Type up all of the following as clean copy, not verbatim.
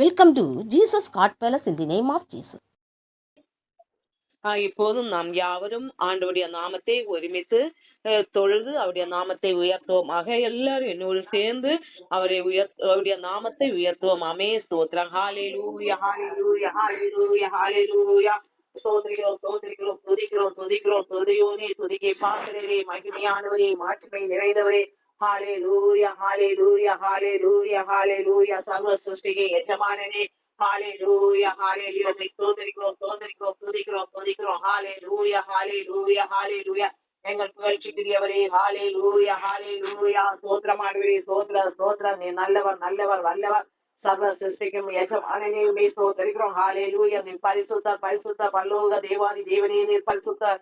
Welcome to Jesus God Palace in the name of Jesus. இப்போதும் நாம் யாவரும் ஆண்டவருடைய நாமத்தை ஒருமித்து தொழுது அவருடைய நாமத்தை உயர்த்துவோமாக. எல்லாரும் என்னோடு சேர்ந்து அவருடைய நாமத்தை உயர்த்துவோம். அமே ஸ்தோத்திரம். ஹalleluya ஹalleluya ஹalleluya ஹalleluya. ஸ்தோத்திரிக்கிறோம் ஸ்தோத்திரிக்கிறோம் துதிக்கிறோம் துதிக்கிறோம் துதியோனே துதிக்கை பாத்திரரே மகிமையானவரே மாட்சிமை நிறைந்தவரே. ஹalleluya ஹalleluya ஹalleluya ஹalleluya. சர்வ சிருஷ்டிகே எஜமானனே. ஹalleluya ஹalleluya. ஸ்தோத்திரிக்கிறோம் ஸ்தோத்திரிக்கிறோம் துதிக்கிறோம் துதிக்கிறோம். ஹalleluya ஹalleluya ஹalleluya. எங்கள் புகழ்ச்சிக்குரியவரே. ஹalleluya ஹalleluya. ஸ்தோத்திரமானவரே ஸ்தோத்திரம் ஸ்தோத்திரம். நீ நல்லவர் நல்லவர் வல்லவர் சர்வ சிருஷ்டிக்கும் எஜமானனே உம்மை ஸ்தோத்திரிக்கிறோம். ஹalleluya. நீ பரிசுத்தர் பரிசுத்தர் பரலோக தேவாதி தேவனே நீர் பரிசுத்தர்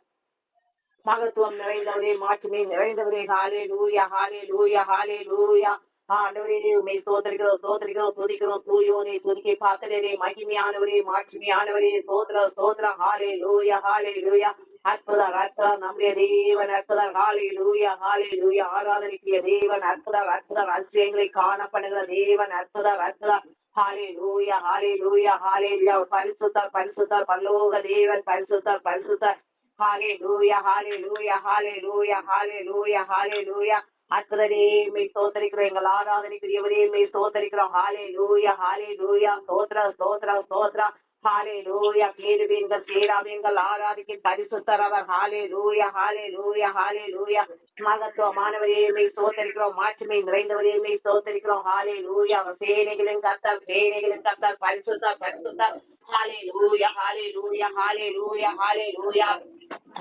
மகத்துவம் நிறைந்தவரே மாட்சிமை நிறைந்தவரே. ஹalleluya ஹalleluya ஹalleluya. ஆண்டவரே உம்மை ஸ்தோத்திரிக்கிறோம் ஸ்தோத்திரிக்கிறோம் துதிக்கிறோம் தூயோனே துதிக்கை பாத்திரரே மகிமையானவரே மாட்சிமையானவரே. ஸ்தோத்திரம் ஸ்தோத்திரம். ஹalleluya ஹalleluya. அற்புதர் அற்புதர் நம்முடைய தேவன் அற்புதர். ஹalleluya ஹalleluya. ஆராதனைக்குரிய தேவன் அற்புதர் அற்புதர். அதிசயங்களை காணப்படுகிற தேவன் அற்புதர் அற்புதர். ஹalleluya ஹalleluya ஹalleluya. பரிசுத்தர் பரிசுத்தர் பரலோக தேவன் பரிசுத்தர் பரிசுத்தர். ஹalleluya ஹalleluya ஹalleluya ஹalleluya ஹalleluya. அற்புதரே மெய் ஸ்தோத்திரிக்கிறோம். எங்கள் ஆராதனைக்குரியவரே மெய் ஸ்தோத்திரிக்கிறோம். ஹalleluya ஹalleluya. ஸ்தோத்திரம் ஸ்தோத்திரம் ஸ்தோத்திரம். ஹalleluya. கேருபீன்கள் சேராபீன்கள் ஆராதிக்கும் பரிசுத்தர் அவர். ஹalleluya ஹalleluya ஹalleluya. மகத்துவமானவரே மெய் ஸ்தோத்திரிக்கிறோம். மாட்சிமை நிறைந்தவரே மெய் ஸ்தோத்திரிக்கிறோம். ஹalleluya. அவர் சேனைகளின் கர்த்தர் சேனைகளின் கர்த்தர் பரிசுத்தர் பரிசுத்தர். ஹalleluya ஹalleluya ஹalleluya ஹalleluya.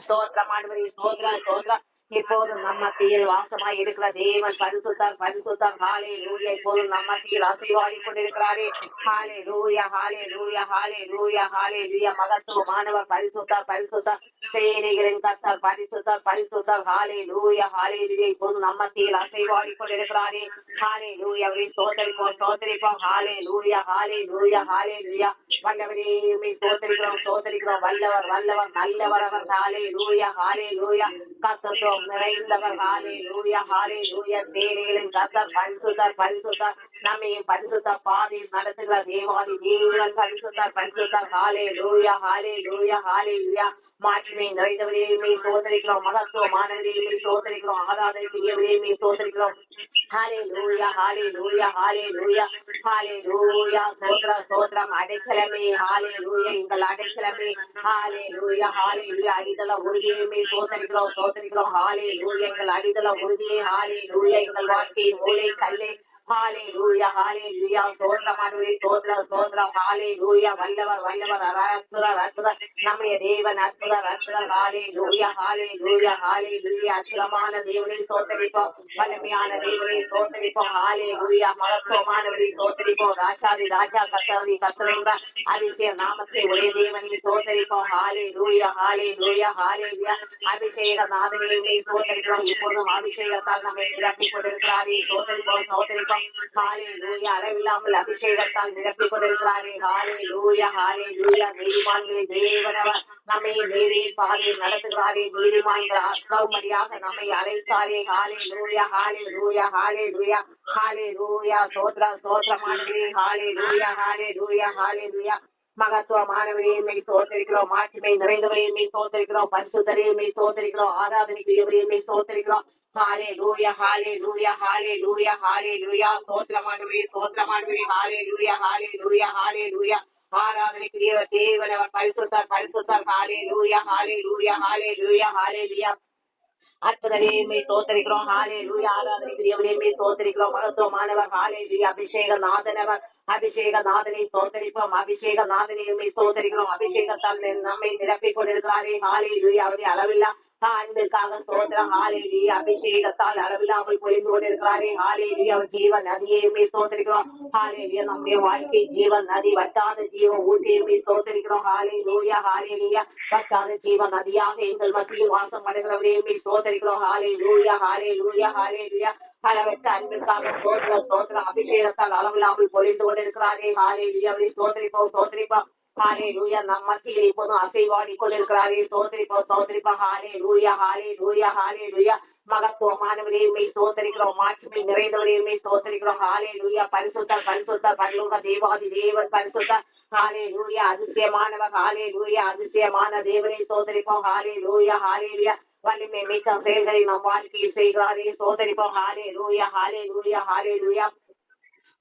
ஸ்தோத்திரமானவரே ஸ்தோத்திரம் ஸ்தோத்திரம். இப்போது நம்ம மத்தியில் வாசமாய் இருக்கிற தேவன் பரிசுத்தர் பரிசுத்தர். ஹalleluya. இப்போது நம்ம மத்தியில் அசைவாடி கொண்டிருக்கிறாரே. ஹalleluya ஹalleluya ஹalleluya ஹalleluya. மகத்துவமானவர் பரிசுத்தர் பரிசுத்தர். சேனைகளின் கர்த்தர் பரிசுத்தர் பரிசுத்தர். ஹalleluya ஹalleluya. இப்போது நம்ம மத்தியில் அசைவாடி கொண்டிருக்கிறாரே. ஹalleluya. அவரை ஸ்தோத்திரிப்போம் ஸ்தோத்திரிப்போம். ஹalleluya ஹalleluya ஹalleluya. வல்லவரே உம்மை ஸ்தோத்திரிக்கிறோம் ஸ்தோத்திரிக்கிறோம். வல்லவர் வல்லவர் நல்லவர் அவர். ஹalleluya ஹalleluya. கர்த்தர் நிறைந்தவர். ஹalleluya ஹalleluya. சேனைகளின் கர்த்தர் பரிசுத்தர் பரிசுத்தர். நம்மையும் பரிசுத்த பாதையில் நடத்துகிற தேவாதி தேவன் பரிசுத்தர் பரிசுத்தர். ஹalleluya ஹalleluya ஹalleluya. மாட்சிமை நிறைந்தவரே உம்மை ஸ்தோத்திரிக்கிறோம். மகத்துவமானவரே உம்மை ஸ்தோத்திரிக்கிறோம். ஆராதனைக்குரியவரே உம்மை ஸ்தோத்திரிக்கிறோம். ஹalleluya ஹalleluya ஹalleluya ஹalleluya. ஸ்தோத்திரம் ஸ்தோத்திரம். அடைக்கலமே ஹalleluya. எங்கள் அடைக்கலமே ஹalleluya ஹalleluya. அடித்தள உறுதியை உம்மை ஸ்தோத்திரிக்கிறோம் ஸ்தோத்திரிக்கிறோம். ஹalleluya. எங்கள் அடித்தள உறுதியே ஹalleluya. எங்கள் வாழ்க்கையின் மூலை கல்லே ஹalleluya ஹalleluya. ஸ்தோத்திரமானவரே ஸ்தோத்திரம் ஸ்தோத்திரம். ஹalleluya. வல்லவர் வல்லவர் அற்புதர் அற்புதர். நம்முடைய தேவன் அற்புதர் அற்புதர். ஹalleluya ஹalleluya ஹalleluya. அற்புதமான தேவனை ஸ்தோத்திரிப்போம். வல்லமையான தேவனை ஸ்தோத்திரிப்போம். ஹalleluya. மகத்துவமானவரை ஸ்தோத்திரிப்போம். ராஜாதி ராஜா கர்த்தாதி கர்த்தர் அதிசய நாமத்தை ஒரே தேவனை ஸ்தோத்திரிப்போம். ஹalleluya ஹalleluya ஹalleluya. அபிஷேக நாதனை ஸ்தோத்திரிக்கிறோம். இப்போதும் அபிஷேகத்தால் நம்மை நிரப்பிக் கொண்டிருக்கிறாரே. ஸ்தோத்திரிப்போம் ஸ்தோத்திரிப்போம். ஹalleluya. அளவில்லாமல் அபிஷேகத்தால் நிரப்பிக் கொண்டிருக்கிறாரே. ஹalleluya ஹalleluya. நீதிமான்களின் தேவனவர் நம்மை நேரில் பாதையில் நடத்துகிறாரே. நீதிமான்கள் ஆத்மாவுமடியாக நம்மை அழைத்தாரே. ஹalleluya ஹalleluya ஹalleluya ஹalleluya. ஸ்தோத்திரம் ஸ்தோத்திரமானவரே. ஹalleluya ஹalleluya ஹalleluya. மகத்துவமானவரே உம்மை ஸ்தோத்திரிக்கிறோம். மாட்சிமை நிறைந்தவரே உம்மை ஸ்தோத்திரிக்கிறோம். பரிசுத்தரே உம்மை ஸ்தோத்திரிக்கிறோம். ஆராதனைக்குரியவரே உம்மை ஸ்தோத்திரிக்கிறோம். ஹalleluya ஹalleluya ஹalleluya ஹalleluya. ஸ்தோத்திரமானவரே ஸ்தோத்திரமானவரே. ஹalleluya ஹalleluya ஹalleluya. ஆராதனைக்குரிய தேவன் அவர் பரிசுத்தர் பரிசுத்தர். ஹalleluya ஹalleluya ஹalleluya ஹalleluya. அற்புதரே உம்மை ஸ்தோத்திரிக்கிறோம். ஹalleluya. ஆராதனைக்குரியவரே உம்மை ஸ்தோத்திரிக்கிறோம். மகத்துவமானவர். ஹalleluya. அபிஷேக நாதனவர் அபிஷேக நாதனை ஸ்தோத்திரிப்போம். அபிஷேக நாதனை உம்மை ஸ்தோத்திரிக்கிறோம். அபிஷேகத்தால் நம்மை நிரப்பிக் கொண்டிருக்கிறாரே. ஹalleluya. அவரே அளவில்லா அன்பிற்காக ஸ்தோத்திரம். ஹalleluya. அபிஷேகத்தால் அளவில்லாமல் பொழிந்து கொண்டிருக்கிறாரே. ஹalleluya. அவர் ஜீவன் நதியை உம்மை ஸ்தோத்திரிக்கிறோம். ஹalleluya. நம்முடைய வாழ்க்கை ஜீவன் நதி வற்றாத ஜீவ ஊற்றியை உம்மை ஸ்தோத்திரிக்கிறோம். ஹalleluya ஹalleluya. வற்றாத ஜீவ நதியாக எங்கள் மத்தியில் வாசம் பண்ணுகிறவரே உம்மை ஸ்தோத்திரிக்கிறோம். ஹalleluya ஹalleluya ஹalleluya. அளவற்ற அன்பிற்காக ஸ்தோத்திரம் ஸ்தோத்திரம். அபிஷேகத்தால் அளவில்லாமல் பொழிந்து கொண்டிருக்கிறாரே. ஹalleluya. அவரை ஸ்தோத்திரிப்போம் ஸ்தோத்திரிப்போம். ஹalleluya. நம் மத்தியில் இப்போதும் அசைவாடி கொண்டிருக்கிறாரே. ஸ்தோத்திரிப்போம் ஸ்தோத்திரிப்போம். ஹalleluya ஹalleluya ஹalleluya. மகத்துவமானவரே உம்மை ஸ்தோத்திரிக்கிறோம். மாட்சிமை நிறைந்தவரே உம்மை ஸ்தோத்திரிக்கிறோம். ஹalleluya. பரிசுத்தர் பரிசுத்தர் பரலோக தேவாதி தேவன் பரிசுத்தர். ஹalleluya. அதிசயமானவர். ஹalleluya. அதிசயமான தேவனை ஸ்தோத்திரிப்போம். ஹalleluya. ஹalleluya. வலிமை மிக்க செயல்களை நம் வாழ்க்கையில் செய்கிறாரே ஸ்தோத்திரிப்போம். ஹalleluya. ஹalleluya. ஹalleluya.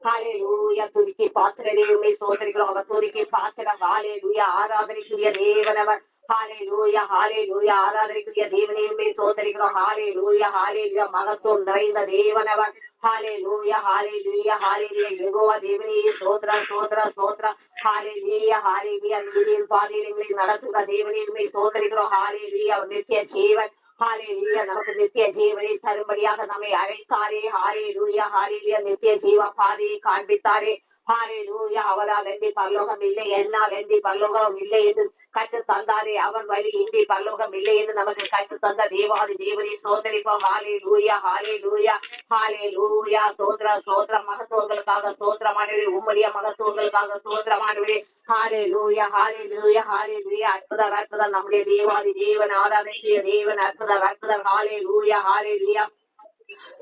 ஹalleluya. துதிக்கு பாத்திரரே உம்மை ஸ்தோத்திரிக்கிறோம். அவர் துதிக்கு பாத்திரம். ஹalleluya. ஆராதனைக்குரிய தேவனவர். ஹalleluya. ஹalleluya. ஆராதனைக்குரிய தேவனே உம்மை ஸ்தோத்திரிக்கிறோம். ஹalleluya. ஹalleluya. மகத்துவம் நிறைந்த தேவனவர். ஹalleluya. ஹalleluya. ஹalleluya. யெகோவா தேவனே ஸ்தோத்திரம் ஸ்தோத்திரம் ஸ்தோத்திரம். ஹalleluya. ஹalleluya. நீதியின் பாதைகளில் நடத்துகிற தேவனே உம்மை ஸ்தோத்திரிக்கிறோம். ஹalleluya. அவர் நித்திய ஜீவன். ஹalleluya. நமக்கு நித்திய ஜீவனை தரும்படியாக நம்மை அழைத்தாரே. ஹalleluya. ஹalleluya. நித்திய ஜீவ பாதையை காண்பித்தாரே. ஹalleluya. அவரால் எந்தி பரலோகம் இல்லை, என்னால் எந்தி பரலோகம் இல்லை என்று கற்று தந்தாரே. அவர் வழி இன்றி பரலோகம் இல்லை என்று நமக்கு கற்று தந்த தேவாதி தேவனை சோதரிப்போம். ஹalleluya. ஹalleluya. ஹalleluya. சோத்ரா சோத்ரா. மகத்துவங்களுக்காக சோத்திரமானவரே. உம்முடைய மகத்துவங்களுக்காக சோத்திரமானவரே. ஹalleluya. ஹalleluya. ஹalleluya. அற்புதம் அற்புதம். நம்முடைய தேவாதி தேவன் ஆராதனைக்குரிய தேவன். அற்புதம் அற்புதம். ஹalleluya. ஹalleluya.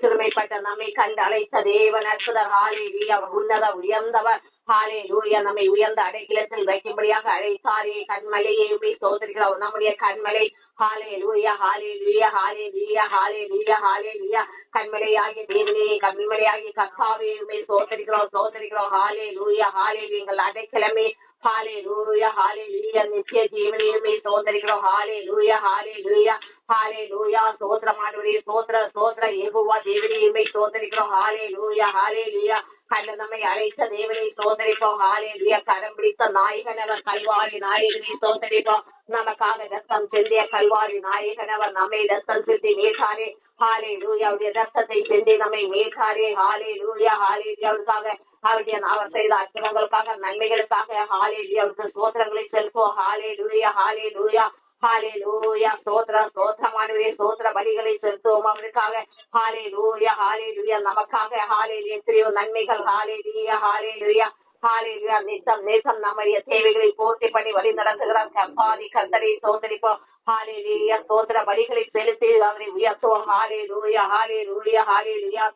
சிறுமைப்பட்ட நம்மை கண்டு அழைத்த தேவன் அற்புதர். ஹalleluya. அவர் உன்னத உயர்ந்தவர். ஹalleluya. நம்மை உயர்ந்த அடைக்கலத்தில் வைக்கும்படியாக அழைத்தாரே. கண்மலையை உம்மை ஸ்தோத்திரிக்கிறோம். நம்முடைய கண்மலை. ஹalleluya. ஹalleluya. ஹalleluya. ஹalleluya. ஹalleluya. கண்மலையாகிய தேவனே, கண்மலையாகிய கர்த்தாவே உம்மை ஸ்தோத்திரிக்கிறோம் ஸ்தோத்திரிக்கிறோம். ஹalleluya. ஹalleluya. எங்கள் அடைக்கலமே. ஹalleluya. ஹalleluya. நித்திய ஜீவனே உம்மை ஸ்தோத்திரிக்கிறோம். ஹalleluya. ஹalleluya. ஹalleluya. ஸ்தோத்திரமானவரே. ஸ்தோத்திர ஸ்தோத்திர. யெகோவா தேவனே உம்மை ஸ்தோத்திரிக்கிறோம். ஹalleluya. ஹalleluya. கண்ட நம்மை அழைத்த தேவனை ஸ்தோத்திரிப்போம். ஹalleluya. கரம் பிடித்த நாயகனவர். கல்வாரி நாயகனை ஸ்தோத்திரிப்போம். நமக்காக ரத்தம் சிந்திய கல்வாரி நாயகனவர். நம்மை ரத்தம் சிந்தி மீட்டாரே. ஹalleluya. அவருடைய ரத்தத்தை சிந்தி நம்மை மீட்டாரே. ஹalleluya. ஹalleluya. அவருக்காக அவருடைய அவர் செய்த அற்புதங்களுக்காக நன்மைகளுக்காக ஹalleluya. அவருக்கு ஸ்தோத்திரங்களை செலுத்துவோம். ஹalleluya. ஹalleluya. ஹalleluya. ஸ்தோத்திர ஸ்தோத்திரமானவரே. ஸ்தோத்திர பலிகளை செலுத்துவோம் அவருக்காக. ஹalleluya. ஹalleluya. நமக்காக ஹalleluya. எத்தனையோ நன்மைகள். ஹalleluya. ஹalleluya. ஹalleluya. நித்தம் நேசம் நம்முடைய தேவைகளை பூர்த்தி பண்ணி வழி நடத்துகிறார் கர்த்தாதி கர்த்தரை ஸ்தோத்திரிப்போம். ஹalleluya. ஸ்தோத்திர பலிகளை செலுத்தி அவரை உயர்த்துவோம். ஹalleluya. ஹalleluya. ஹalleluya.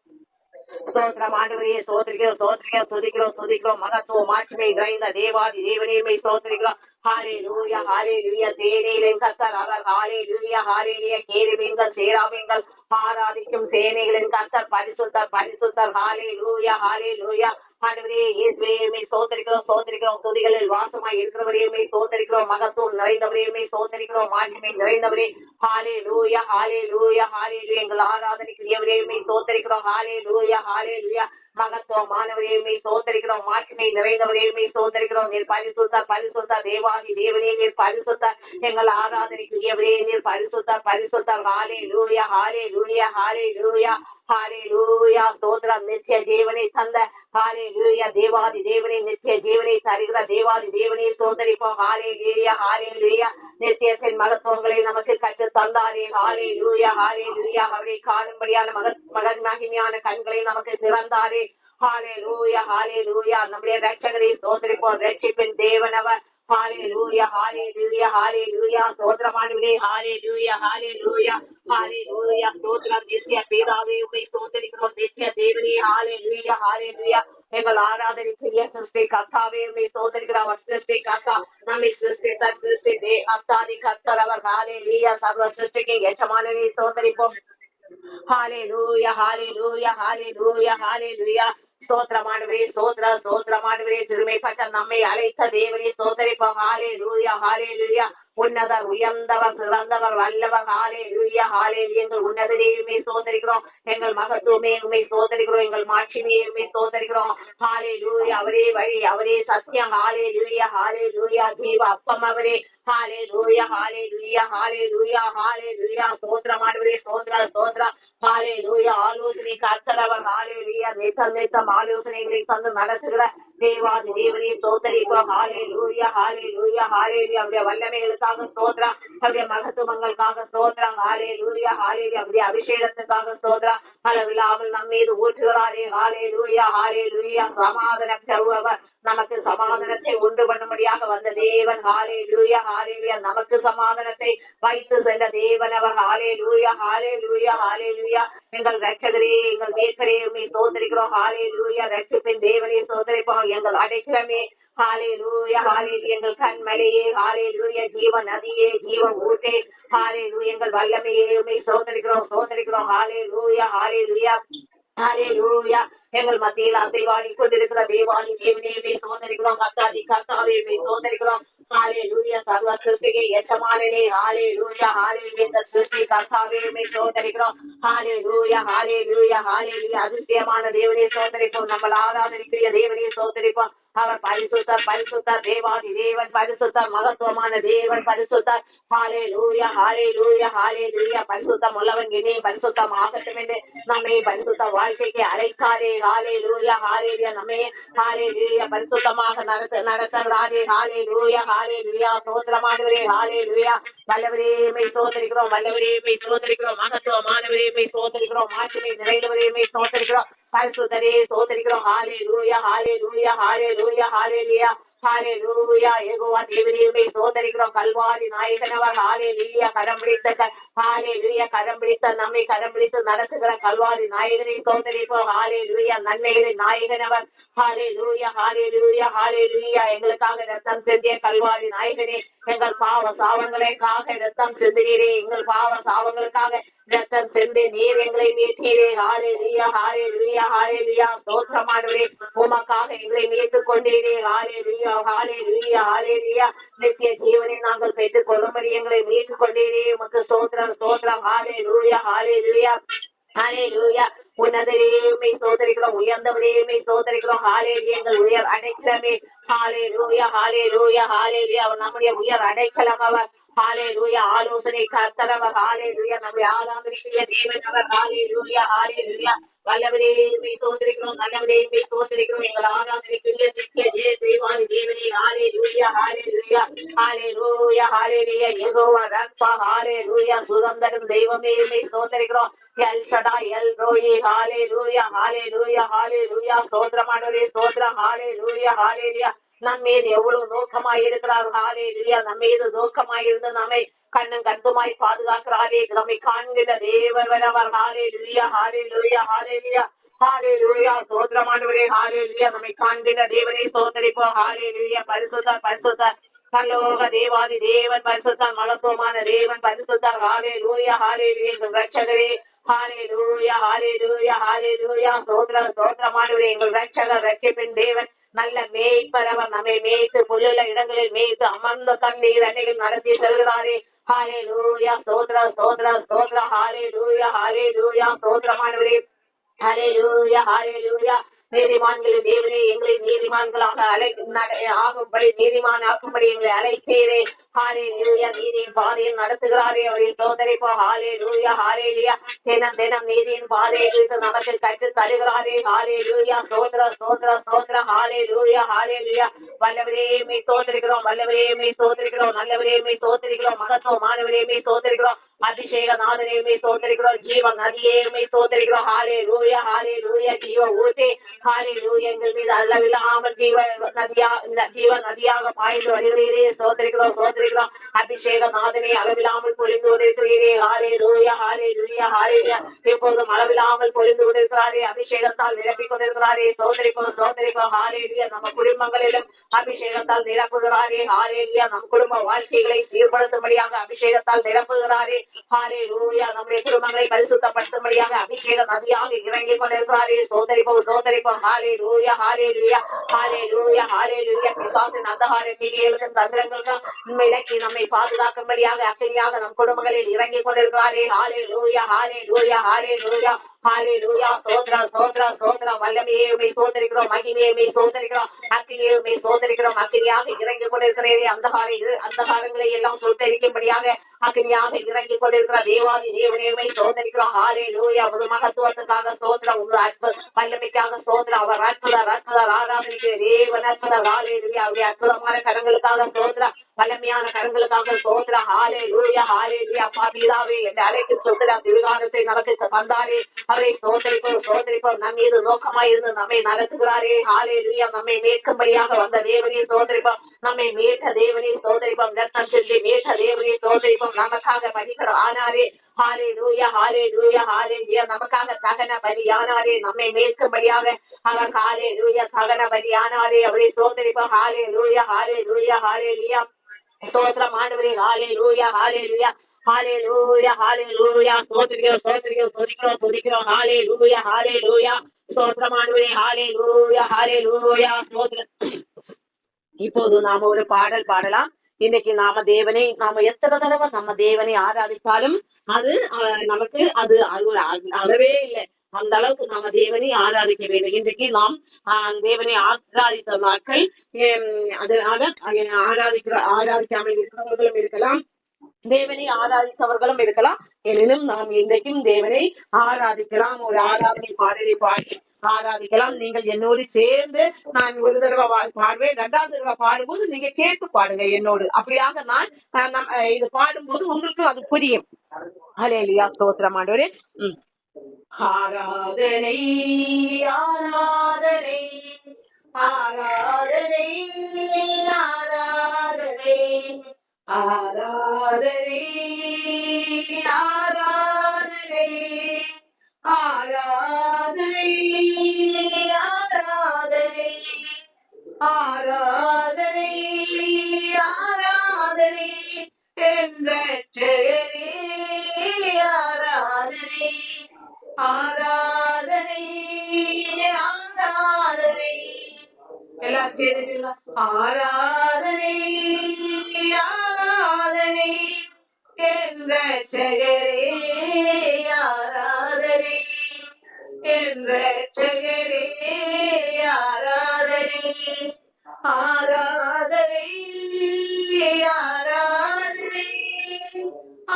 ஸ்தோத்திரம் ஆண்டவரே. ஸ்தோத்திரிக்கிறோம் ஸ்தோத்திரிக்கிறோம் துதிக்கிறோம் துதிக்கிறோம். மகத்துவம் மாட்சிமை நிறைந்த தேவாதி தேவனையுமே ஸ்தோத்திரிக்கிறோம். ஹalleluya. ஹalleluya. சேனைகளின் கர்த்தர் அவர். ஹalleluya. ஹalleluya. கேருபீன்கள் சேராபீன்கள் ஆராதிக்கும் சேனைகளின் கர்த்தர் பரிசுத்தர் பரிசுத்தர். ஹalleluya. ஹalleluya. ஆண்டவரே இயேசுவே ஸ்தோத்திரிக்கிறோம் ஸ்தோத்திரிக்கிறோம். துதிகளில் வாசமாய் இருக்கிறவரையுமே ஸ்தோத்திரிக்கிறோம். மகத்துவம் நிறைந்தவரையுமே ஸ்தோத்திரிக்கிறோம். மாட்சிமை நிறைந்தவரே. ஹalleluya. ஹalleluya. ஹalleluya. எங்கள் ஆராதனைக்குரியவரையுமே ஸ்தோத்திரிக்கிறோம். ஹalleluya. ஹalleluya. மகத்துவமானவரையுமே ஸ்தோத்திரிக்கிறோம். மாட்சிமை நிறைந்தவரையுமே ஸ்தோத்திரிக்கிறோம். நீர் பரிசுத்தர் பரிசுத்தர். தேவாதி தேவனே நீர் பரிசுத்தர். எங்கள் ஆராதனைக்குரியவரே நீர் பரிசுத்தர் பரிசுத்தர். ஹalleluya. ஹalleluya. ஹalleluya. ஹalleluya. ஸ்தோத்திரம். நித்திய ஜீவனை தந்த ஹalleluya. தேவாதி தேவனை நித்திய ஜீவனை தருகிற தேவாதி தேவனை ஸ்தோத்திரிப்போம். ஹalleluya. ஹalleluya. நித்தியத்தின் மகத்துவங்களை நமக்கு கற்று தந்தாரே. ஹalleluya. ஹalleluya. அவரை காணும்படியான மகன் மகிமையான கண்களை நமக்கு திறந்தாரே. ஹalleluya. ஹalleluya. நம்முடைய ரட்சகரை ஸ்தோத்திரிப்போம். ரட்சிப்பின் தேவனவர். ஹalleluya. ஹalleluya. ஹalleluya. ஸ்தோத்திரமானவரே. ஹalleluya. ஹalleluya. ஹalleluya. ஸ்தோத்திரம். நித்திய பிதாவே உம்மை ஸ்தோத்திரிக்கிறோம். நித்திய தேவனே. ஹalleluya. ஹalleluya. எங்கள் ஆராதனைக்குரிய சிருஷ்டி கர்த்தாவே உம்மை ஸ்தோத்திரிக்கிறோம். அவர் சிருஷ்டி கர்த்தா. நம்மை சிருஷ்டித்த சிருஷ்டி அத்தாதி கர்த்தர் அவர். ஹalleluya. சர்வ சிருஷ்டிக்கு எஜமானனை ஸ்தோத்திரிப்போம். ஹalleluya. ஹalleluya. ஹalleluya. ஹalleluya. ஸ்தோத்திரமானவரே. ஸ்தோத்திரமானவரே. சிறுமைப்பட்ட நம்மை அழைத்த தேவனே ஸ்தோத்திரிப்போம். ஹalleluya. ஹalleluya. உன்னதர் உயர்ந்தவர் சிறந்தவர் வல்லவர். ஹalleluya. ஹalleluya. எங்கள் உன்னதரையுமே ஸ்தோத்திரிக்கிறோம். எங்கள் மகத்துவமே உம்மை ஸ்தோத்திரிக்கிறோம். எங்கள் மாட்சிமையை உம்மை ஸ்தோத்திரிக்கிறோம். ஹalleluya. அவரே வழி அவரே சத்தியம். ஹalleluya. ஹalleluya. ஜீவ அப்பம் அவரே. ஹalleluya. ஹalleluya. ஹalleluya. ஹalleluya. ஸ்தோத்திரமானவரே. ஸ்தோத்திரம். ஹalleluya. ஆலோசனை கர்த்தர் அவர். ஹalleluya. நித்தம் ஆலோசனைகளை தந்து நடத்துகிற தேவாதி தேவனே ஸ்தோத்திரிப்போம். ஹalleluya. ஹalleluya. ஹalleluya. அவருடைய வல்லமைகளுக்காக ஸ்தோத்திரம். அவருடைய மகத்துவங்களுக்காக ஸ்தோத்திரம். ஹalleluya. ஹalleluya. அவருடைய அபிஷேகத்துக்காக ஸ்தோத்திரம். அளவில்லாமல் நம் மீது ஊற்றுகிறாரே. ஹalleluya. ஹalleluya. சமாதானம் தருபவர். நமக்கு சமாதானத்தை உண்டு பண்ணும்படியாக வந்த தேவன். ஹalleluya ஹalleluya. நமக்கு சமாதானத்தை வைத்து சென்ற தேவன் அவர். ஹalleluya ஹalleluya ஹalleluya. எங்கள் ரட்சகரே, எங்கள் மீட்பரே, உம்மை ஸ்தோத்திரிக்கிறோம். ஹalleluya. ரட்சிப்பின் தேவனே ஸ்தோத்திரிப்போம். எங்கள் அடைக்கலமே, ஹalleluya ஹalleluya. எங்கள் கண்மலையே, ஹalleluya. ஜீவ நதியே, ஜீவ ஊற்றே, ஹalleluya. எங்கள் வல்லமையே, உம்மை ஸ்தோத்திரிக்கிறோம் ஸ்தோத்திரிக்கிறோம். ஹalleluya ஹalleluya ஹalleluya. எங்கள் மத்தியில் அசைவாடி கொண்டிருக்கிற தேவாதி தேவனே சோதரிக்கிறோம். கர்த்தாதி கர்த்தாவே சோதரிக்கிறோம். ஹalleluya. சர்வ சிருஷ்டிக்கு எஜமானனே, ஹalleluya ஹalleluya. இந்த சிருஷ்டி கர்த்தாவே சோதரிக்கிறோம். ஹalleluya ஹalleluya ஹalleluya. அதிசயமான தேவனே சோதரிப்போம். நம்ம ஆராதனைக்குரிய தேவனே சோதரிப்போம். அவர் பரிசுத்தர் பரிசுத்தர், தேவாதி தேவன் பரிசுத்தர், மகத்துவமான தேவன் பரிசுத்தர். ஹalleluya ஹalleluya ஹalleluya. பரிசுத்தம் உள்ளவன் இனி பரிசுத்தம் ஆகட்டும் என்று நம்மை பரிசுத்த வாழ்க்கைக்கு அழைக்காதே. ஹalleluya ஹalleluya. நம்மை ஹalleluya பரிசுத்தமாக நடத்துகிறாரே. ஹalleluya ஹalleluya. ஸ்தோத்திரமானவரே, ஹalleluya. வல்லவரே சோதரிக்கிறோம், வல்லவரே சோதரிக்கிறோம், மகத்துவமானவரே சோதரிக்கிறோம், மாட்சிமை நிறைந்தவரே சோதரிக்கிறோம், பரிசுத்தரே சோதரிக்கிறோம். ஹalleluya ஹalleluya ஹalleluya ஹalleluya ஹalleluya. யெகோவா தேவனே சோதரிக்கிறோம். கல்வாரி நாயகனவர். ஹalleluya. கரம் பிடித்த ஹalleluya கரம் பிடித்த நம்மை கரம் பிடித்து நடத்துகிற கல்வாரி நாயகனை சோதரிப்போம். ஹalleluya. நன்மைகளின் நாயகனவர். ஹalleluya ஹalleluya ஹalleluya. எங்களுக்காக ரத்தம் சிந்திய கல்வாரி நாயகனே, எங்கள் பாவ சாவங்களுக்காக ரத்தம் சிந்தினீரே, எங்கள் பாவ சாவங்களுக்காக ரத்தம் சிந்தி நீர் எங்களை மீட்டீரே. ஹalleluya ஹalleluya ஹalleluya. ஸ்தோத்திரமானவரே, உமக்காக எங்களை மீட்டுக் கொண்டீரே. ஹalleluya ஹalleluya ஹalleluya. நித்திய ஜீவனை நாங்கள் பெற்றுக் கொள்ளும்படி எங்களை மீட்டுக் கொண்டீரே. உமக்கு ஸ்தோத்திரம் ஸ்தோத்திரம். ஹalleluya ஹalleluya ஹalleluya. உன்னதரே சோதரிக்கிறோம், உயர்ந்தவரே சோதரிக்கிறோம். ஹalleluya. எங்கள் உயர் அடைக்கலமே. ஹalleluya ஹalleluya ஹalleluya. அவர் நம்முடைய உயர் அடைக்கலம் அவர். ஹalleluya. ஆலோசனை கர்த்தரவர். ஹalleluya. நம்முடைய ஆராதனைக்குரிய தேவன் அவர். ஹalleluya ஹalleluya. வல்லவரே சோதரிக்கிறோம், நல்லவரே சோதரிக்கிறோம். எங்கள் ஆராதனைக்குரிய நித்திய தேவாதி தேவனே. ஹalleluya ஹalleluya ஹalleluya ஹalleluya. யெகோவா ரப்பா. ஹalleluya. சுதந்திரம் தெய்வமே சோதரிக்கிறோம். El Shaddai El Roi. Hallelujah hallelujah hallelujah. ஸ்தோத்திரமானவரே ஸ்தோத்திரம். ஹalleluya ஹalleluya. நம்மீது எவ்வளவு நோக்கமாய் இருக்கிறார். ஹalleluya. நம்மீது நோக்கமாயிருந்து நம்மை கண்ணும் கருத்துமாய் பாதுகாக்கிறாரே. நம்மை காண்கிற தேவன் அவர். ஹalleluya ஹalleluya ஹalleluya ஹalleluya. ஸ்தோத்திரமானவரே. ஹalleluya. நம்மை காண்கிற தேவனை சோதரிப்போம். ஹalleluya. பரிசுத்தர் பரிசுத்தர், பரலோக தேவாதி தேவன் பரிசுத்தர், மகத்துவமான தேவன் பரிசுத்தர். ஹalleluya ஹalleluya. எங்கள் ரட்சகரே. ஹalleluya ஹalleluya ஹalleluya. ஸ்தோத்திரம் ஸ்தோத்திரமானவரே, எங்கள் ரட்சகர், ரட்சிப்பின் தேவன், நல்ல மேய்ப்பரவர். நம்மை மேய்த்து புல்லுள்ள இடங்களில் மேய்த்து அமர்ந்த தண்ணீர் அன்னைகள் நடத்தி செல்கிறாரே. ஹalleluya. ஸ்தோத்திரம் ஸ்தோத்திரம் ஸ்தோத்திரம். Hallelujah hallelujah. ஸ்தோத்திரமானவரே. ஹalleluya ஹalleluya. நீதிமான்களின் தேவனே, எங்களை நீதிமான்களாக ஆகும்படி, நீதிமான் ஆக்கும்படி எங்களை அழைத்தீரே. ஹalleluya. நீதியின் பாதையில் நடத்துகிறாரே, அவரை சோதரிப்போம். ஹalleluya ஹalleluya. தினம் தினம் நீதியின் பாதையை குறித்து நமக்கு கற்றுத் தருகிறாரே. ஹalleluya. ஸ்தோத்திரம் ஸ்தோத்திரம் ஸ்தோத்திரம். ஹalleluya ஹalleluya. வல்லவரே சோதரிக்கிறோம், வல்லவரே சோதரிக்கிறோம், நல்லவரே சோதரிக்கிறோம், மகத்துவமானவரே சோதரிக்கிறோம், அபிஷேக நாதனே சோதரிக்கிறோம், ஜீவ நதியே சோதரிக்கிறோம். ஹalleluya ஹalleluya. ஜீவ ஊற்றே. ஹalleluya. எங்கள் மீது அளவில்லாமல் ஜீவ நதியாக பாய்ந்து வருகிறீரே. சோதரிக்கிறோம் சோதரிக்கிறோம். அபிஷேக நாதனே, அளவில்லாமல் பொழிந்து கொண்டிருக்கிறீரே. ஹalleluya ஹalleluya ஹalleluya. எப்போதும் அளவில்லாமல் பொழிந்து கொண்டிருக்கிறாரே. அபிஷேகத்தால் நிரப்பிக் கொண்டிருக்கிறாரே. சோதரிப்போம் சோதரிப்போம். ஹalleluya. நம்ம குடும்பங்களிலும் அபிஷேகத்தால் நிரப்புகிறாரே. ஹalleluya. நம் குடும்ப வாழ்க்கைகளை சீர்படுத்தும்படியாக அபிஷேகத்தால் நிரப்புகிறாரே. ஹalleluya. நம்முடைய குடும்பங்களை பரிசுத்தப்படுத்தும்படியாக அபிஷேக நதியாக இறங்கி கொண்டிருக்கிறாரே. சோதரிப்போம் சோதரிப்போம். ஹalleluya ஹalleluya ஹalleluya ஹalleluya. பிசாசின் அந்தகார கிரியைகளுக்கும் தந்திரங்களுக்கும் விலக்கி நம்மை பாதுகாக்கும்படியாக அக்கினியாக நம் குடும்பங்களில் இறங்கி கொண்டிருக்கிறாரே. ஹalleluya ஹalleluya ஹalleluya ஹalleluya. ஸ்தோத்திரம் ஸ்தோத்திரம் ஸ்தோத்திரம். வல்லமையை சோதரிக்கிறோம், மகிமையை சோதரிக்கிறோம், அக்கினியை சோதரிக்கிறோம். அக்கினியாக இறங்கி கொண்டிருக்கிறேன். அந்தகாரங்களை எல்லாம் சுட்டரிக்கும்படியாக அக்கினியாக இறங்கி கொண்டிருக்கிற தேவாதி தேவனையுமே சோதரிக்கிறோம். ஹalleluya. ஒரு மகத்துவத்துக்காக ஸ்தோத்திரம், ஒரு வல்லமைக்காக ஸ்தோத்திரம். அவர் அற்புதர் அற்புதர், ஆராதனைக்கு தேவன் அற்புதர். ஹalleluya. அவருடைய அற்புதமான கரங்களுக்காக ஸ்தோத்திரம், வல்லமையான கரங்களுக்காக ஸ்தோத்திரம். ஹalleluya ஹalleluya. அப்பா பிதாவே இந்த அழைக்கு ஸ்தோத்திரம். திவ்யகாரத்தை நமக்கு தந்தாரே, அவரை ஸ்தோத்திரிப்போம். நம் மீது நோக்கமாய் இருந்து நம்மை நடத்துகிறாரே. ஹalleluya. நம்மை மீட்கும்படியாக வந்த தேவனே ஸ்தோத்திரிப்போம். நம்மை மீட்ட தேவனே ஸ்தோத்திரிப்போம். ரத்தம் சிந்தி மீட்ட தேவனே ஸ்தோத்திரிப்போம். நமக்காக பலிகர் ஆனாரே. ஹalleluya ஹalleluya ஹalleluya. நமக்காக தகன பலியானாரே, நம்மை மீட்கும்படியாக அவர் ஹalleluya தகன பலியானாரே. அவரை ஸ்தோத்திரிப்போம். ஹalleluya ஹalleluya ஹalleluya. ஸ்தோத்திரம் ஆண்டவரே. ஹalleluya ஹalleluya ஹalleluya ஹalleluya. ஸ்தோத்திரிக்கிறோம். ஹalleluya ஹalleluya. ஸ்தோத்திரம் ஆண்டவரே. ஹalleluya ஹalleluya. ஸ்தோத்திரம். இப்போது நாம ஒரு பாடல் பாடலாம். இன்னைக்கு நாம எத்தனை தடவை நம்ம தேவனை ஆராதித்தாலும் அது நமக்கு அது அளவே இல்லை. அந்த அளவுக்கு நாம தேவனை ஆராதிக்க வேண்டும். இன்றைக்கு நாம் தேவனை ஆராதித்த நாட்கள். அதனால ஆராதிக்காமல் இருக்கிறவர்களும் இருக்கலாம், தேவனை ஆராதித்தவர்களும் இருக்கலாம். எனினும் நாம் இன்றைக்கும் தேவனை ஆராதிக்கலாம். ஒரு ஆராதனை பாடலை பாடி ஆராதிக்கலாம். நீங்கள் என்னோடு சேர்ந்து, நான் ஒரு தடவை பாடுவேன், 2வது தடவை பாடும்போது நீங்க கேட்டு பாடுங்க என்னோடு. அப்படியாக நான் இது பாடும்போது உங்களுக்கு அது புரியும். ஹல்லேலூயா. ஸ்தோத்திரம் ஆண்டவரே. ஆராதனை ஆராதனை ஆராதனை ஆராதனை ஆராதனை ஆராதனை ஆராதனை ஆராதனை ஆராதனை ஆராதனை என்ற ஆராதனை ஆராதனை ஆராதனை. எல்லாம் கேளுங்களா? ஆராதனை ஆராதனை என்ற ஆராதனை என்ற ஆராதனை ஆராதனை ஆராதனை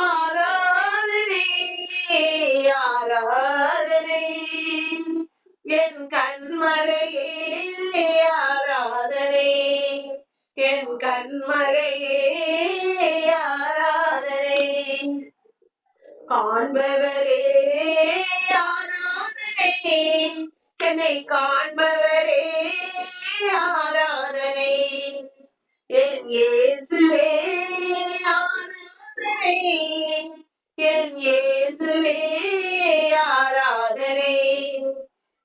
ஆராதனை ஆராதனை என் கண்மலையே ஆராதனை என் கண்மலையே ஆராதனை காண்பவரே ஆராதனை என்னை காண்பவரே ஆராதனை என் இயேசுவே ஆராதனை என் இயேசுவே ஆராதனை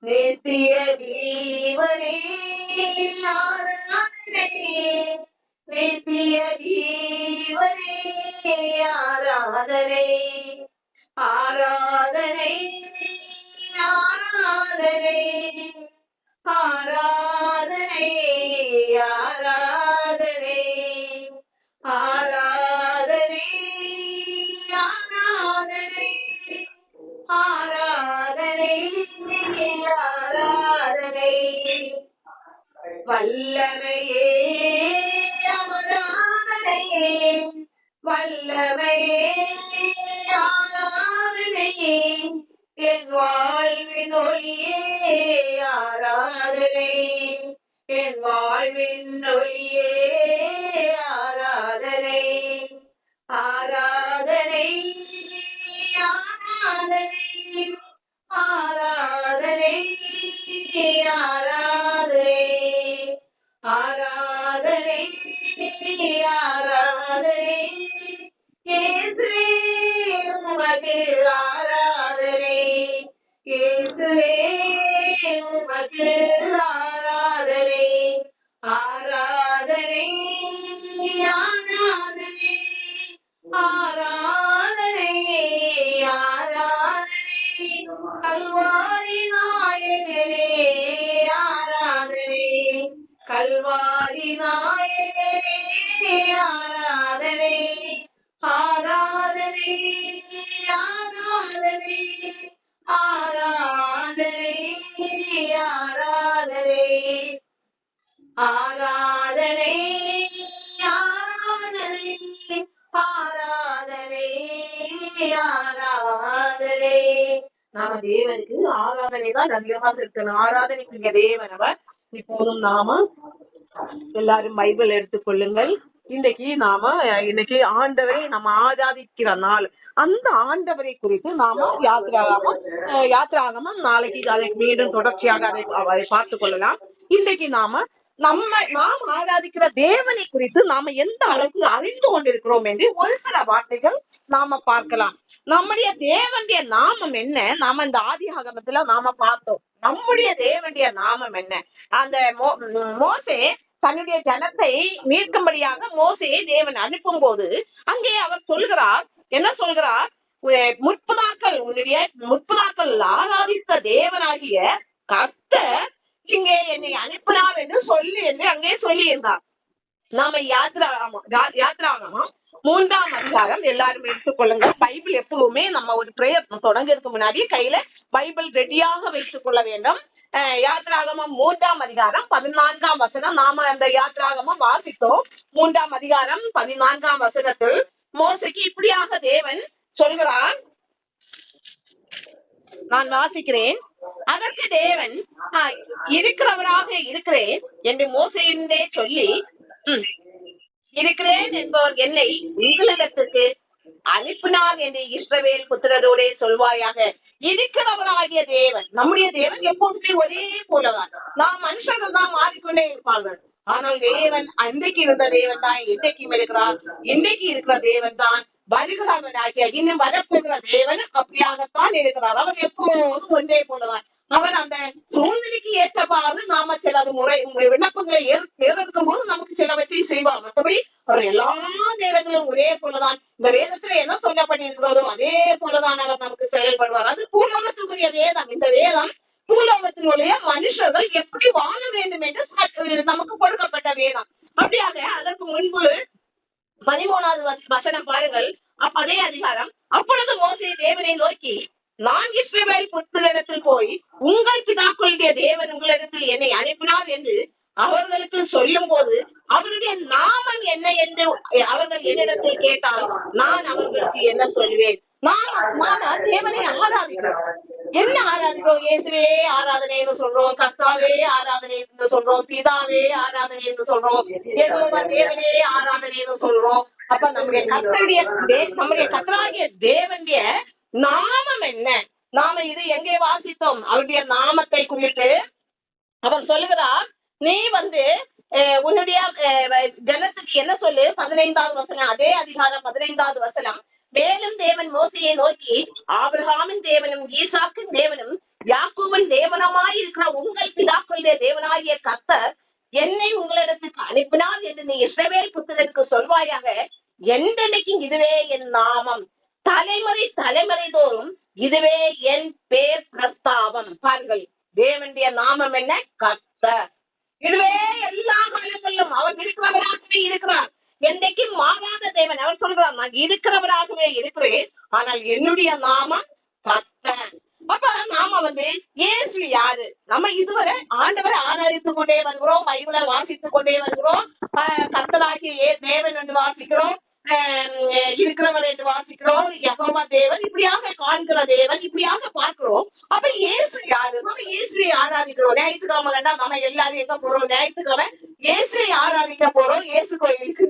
நித்திய ஜீவனே ஆராதனை நித்திய ஜீவனே ஆராதனை ஆராதனை ஆராதனை ஆராதனை ஆராதனை ஆராதனை ஆராதனை ஆராதனை ஆராதனை வல்லமையே ஆராதனையே வல்லமையே ஆராதனையே என் வாழ்வின் ஒளியே ஆராதனை என் வாழ்வின் ஒளியே ஆராதனை ஆராதனை ஆராதனை ஆராதனை ஆராதனை ஆராதனை ஆராதனை இயேசுவே உமக்கு ஆராதனை இயேசுவே உமக்கு ஆராதனை ஆராதனை ஆராதனை ஆராதனை ஆராதனை கல்வாரி நாயகனே ஆராதனை கல்வாரி நாயகனே ஆராதனை ஆராதனை ஆராதனை ஆராதனை ஆராதனை ஆராதனை ஆராதனை ஆராதனை ஆராதனை. நாம தேவனுக்கு ஆராதனை தான் அதிகமாக இருக்கணும். ஆராதனைக்குரிய தேவன் அவர். இப்போதும் நாம எல்லாரும் பைபிள் எடுத்துக்கொள்ளுங்கள். இன்னைக்கு ஆண்டவரை நம்ம ஆராதிக்கிற நாள். அந்த ஆண்டவரை குறித்து நாம யாத்திராகமம் நாளைக்கு அதை மீண்டும் தொடர்ச்சியாக அதை பார்த்துக் கொள்ளலாம். இன்றைக்கு நாம் ஆராதிக்கிற தேவனை குறித்து நாம எந்த அளவுக்கு அறிந்து கொண்டிருக்கிறோம் என்று ஒரு சில வார்த்தைகள் நாம பார்க்கலாம். நம்முடைய தேவனுடைய நாமம் என்ன? நாம இந்த ஆதியாகமத்துல நாம பார்த்தோம். நம்முடைய தேவனுடைய நாமம் என்ன? அந்த மோசே தன்னுடைய ஜனத்தை மீட்கும்படியாக மோசையை தேவன் அனுப்பும் போது அங்கே அவர் சொல்கிறார், என்ன சொல்கிறார்? உன்னுடைய 30 நாட்கள் ஆராதித்த தேவனாகிய கர்த்தர் இங்கே என்னை அனுப்பினார் என்று அங்கே சொல்லி இருந்தார். நாம யாத்திராகமம் 3ஆம் அதிகாரம் எல்லாரும் எடுத்துக்கொள்ளுங்க. பைபிள் எப்பவுமே நம்ம ஒரு பிரேயர் தொடங்கிறதுக்கு முன்னாடி கையில பைபிள் ரெடியாக வைத்துக் கொள்ள வேண்டும். யாத்திராகமம் 3ஆம் அதிகாரம் 14ஆம் வசனம். நாம அந்த யாத்திராகமம் வாசித்தோம். 3ஆம் அதிகாரம் 14ஆம் வசனத்தில் மோசைக்கு இப்படியாக தேவன் சொல்கிறார். நான் வாசிக்கிறேன். அதற்கு தேவன் இருக்கிறவராக இருக்கிறேன் என்று மோசையின்றே சொல்லி, இருக்கிறேன் என்பவர் என்னை உங்களிடத்துக்கு அனுப்பினார் என்று இஸ்ரவேல் புத்திரரோட சொல்வாயாக. இருக்கிறவராகிய தேவன், நம்முடைய தேவன் எப்போதுமே ஒரே போலதான். நாம் மனுஷர்கள் தான் மாறிக்கொண்டே இருப்பார்கள். ஆனால் தேவன் அன்றைக்கு இருந்த தேவன் தான் இன்றைக்கும் இருக்கிறார். இன்றைக்கு இருக்கிற தேவன் தான் வருகிறார்களாகிய இன்னும் வரப்போகிற தேவன் அப்படியாகத்தான் இருக்கிறார். அவர் எப்போதும் ஒன்றே போலதான். அவர் அந்த சூழ்நிலைக்கு ஏற்றவாறு நாம சில விண்ணப்பங்களை ஏற்கும் போது நமக்கு சிலவற்றை செய்வார். மற்றபடி அவர் எல்லா நேரங்களும் ஒரே போலதான். இந்த வேதத்துல என்ன சொல்லப்பட்டிருக்கிறதோ அதே போலதான் அவர் நமக்கு செயல்படுவார். அது பூலோகத்தினுடைய வேதம். இந்த வேதம் பூலோகத்தினுடைய மனுஷர்கள் எப்படி வாழ வேண்டும் என்று நமக்கு கொடுக்கப்பட்ட வேதம். அப்படியாக அதற்கு முன்பு 13வது வசனம் பாருங்கள். அதே அதிகாரம். அப்பொழுது மோசே தேவனை நோக்கி, நான் இஸ்ரவேல் புத்திரரிடத்தில் போய் உங்கள் பிதாக்களுடைய தேவன் உங்களிடத்தில் என்னை அனுப்பினார் என்று அவர்களுக்கு சொல்லும் போது அவருடைய நாமம் என்ன என்று அவர்கள் என்னிடத்தில் கேட்டால் நான் அவர்களுக்கு என்ன சொல்வேன்? நான் தேவனை ஆராதிக்கிறோம். என்ன ஆராதிக்கிறோம்? இயேசுவே ஆராதனை என்று சொல்றோம், கர்த்தாவே ஆராதனை என்று சொல்றோம், பிதாவே ஆராதனை என்று சொல்றோம், தேவனே ஆராதனை என்று சொல்றோம். அப்ப நம்முடைய கர்த்தராகிய தேவனுடைய நாமம் என்ன? நாம இது எங்கே வாசித்தோம்? அவருடைய நாமத்தை குறித்து அவர் சொல்லுகிறார், நீ உன்னுடைய ஜனத்துக்கு என்ன சொல்லு? 15வது வசனம், அதே அதிகாரம் 15வது வசனம். மேலும் தேவன் மோசையை நோக்கி, ஆபிரகாமின் தேவனும் ஈசாக்கின் தேவனும் யாக்கோபின் தேவனுமாய் இருக்கிற உங்கள் பிதாக்களுடைய தேவனாகிய கர்த்தர் என்னை உங்களிடத்துக்கு அனுப்பினார் என்று நீ இஸ்ரவேல் புத்திரருக்கு சொல்வாயாக. என்றைக்கும் இதுவே என் நாமம், தலைமுறை தோறும் இதுவே என் பேர் பிரஸ்தாபம். பாருங்கள், தேவனுடைய நாமம் என்ன? கர்த்தர். இதுவே எல்லா காலங்களிலும் அவர் இருக்கிறவராகவே இருக்கிறார். என்றைக்கும் மாறாத தேவன். அவர் சொல்றார், நான் இருக்கிறவராகவே இருக்கிறேன், ஆனால் என்னுடைய நாமம் கர்த்தர். அப்ப நாம இயேசு யாரு? நம்ம இதுவரை ஆண்டவரை ஆராதித்துக் கொண்டே வருகிறோம், பைபிளை வாசித்துக் கொண்டே வருகிறோம், கர்த்தராகிய தேவன் என்று வாசிக்கிறோம், இருக்கிறவர் என்று வாசிக்கிறோம், யெகோவா தேவன் இப்படியாக காண்கிற தேவன் இப்படியாக பார்க்கிறோம். அப்ப இயேசு யாரு? நம்ம இயேசுவை ஆராதிக்கிறோம். ஞாயிற்றுக்கிழமை வேண்டா நம்ம எல்லாரும் எங்க போறோம்? ஞாயிற்றுக்கிழமை இயேசுவை ஆராதிக்க போறோம். இயேசு கோயிலுக்கு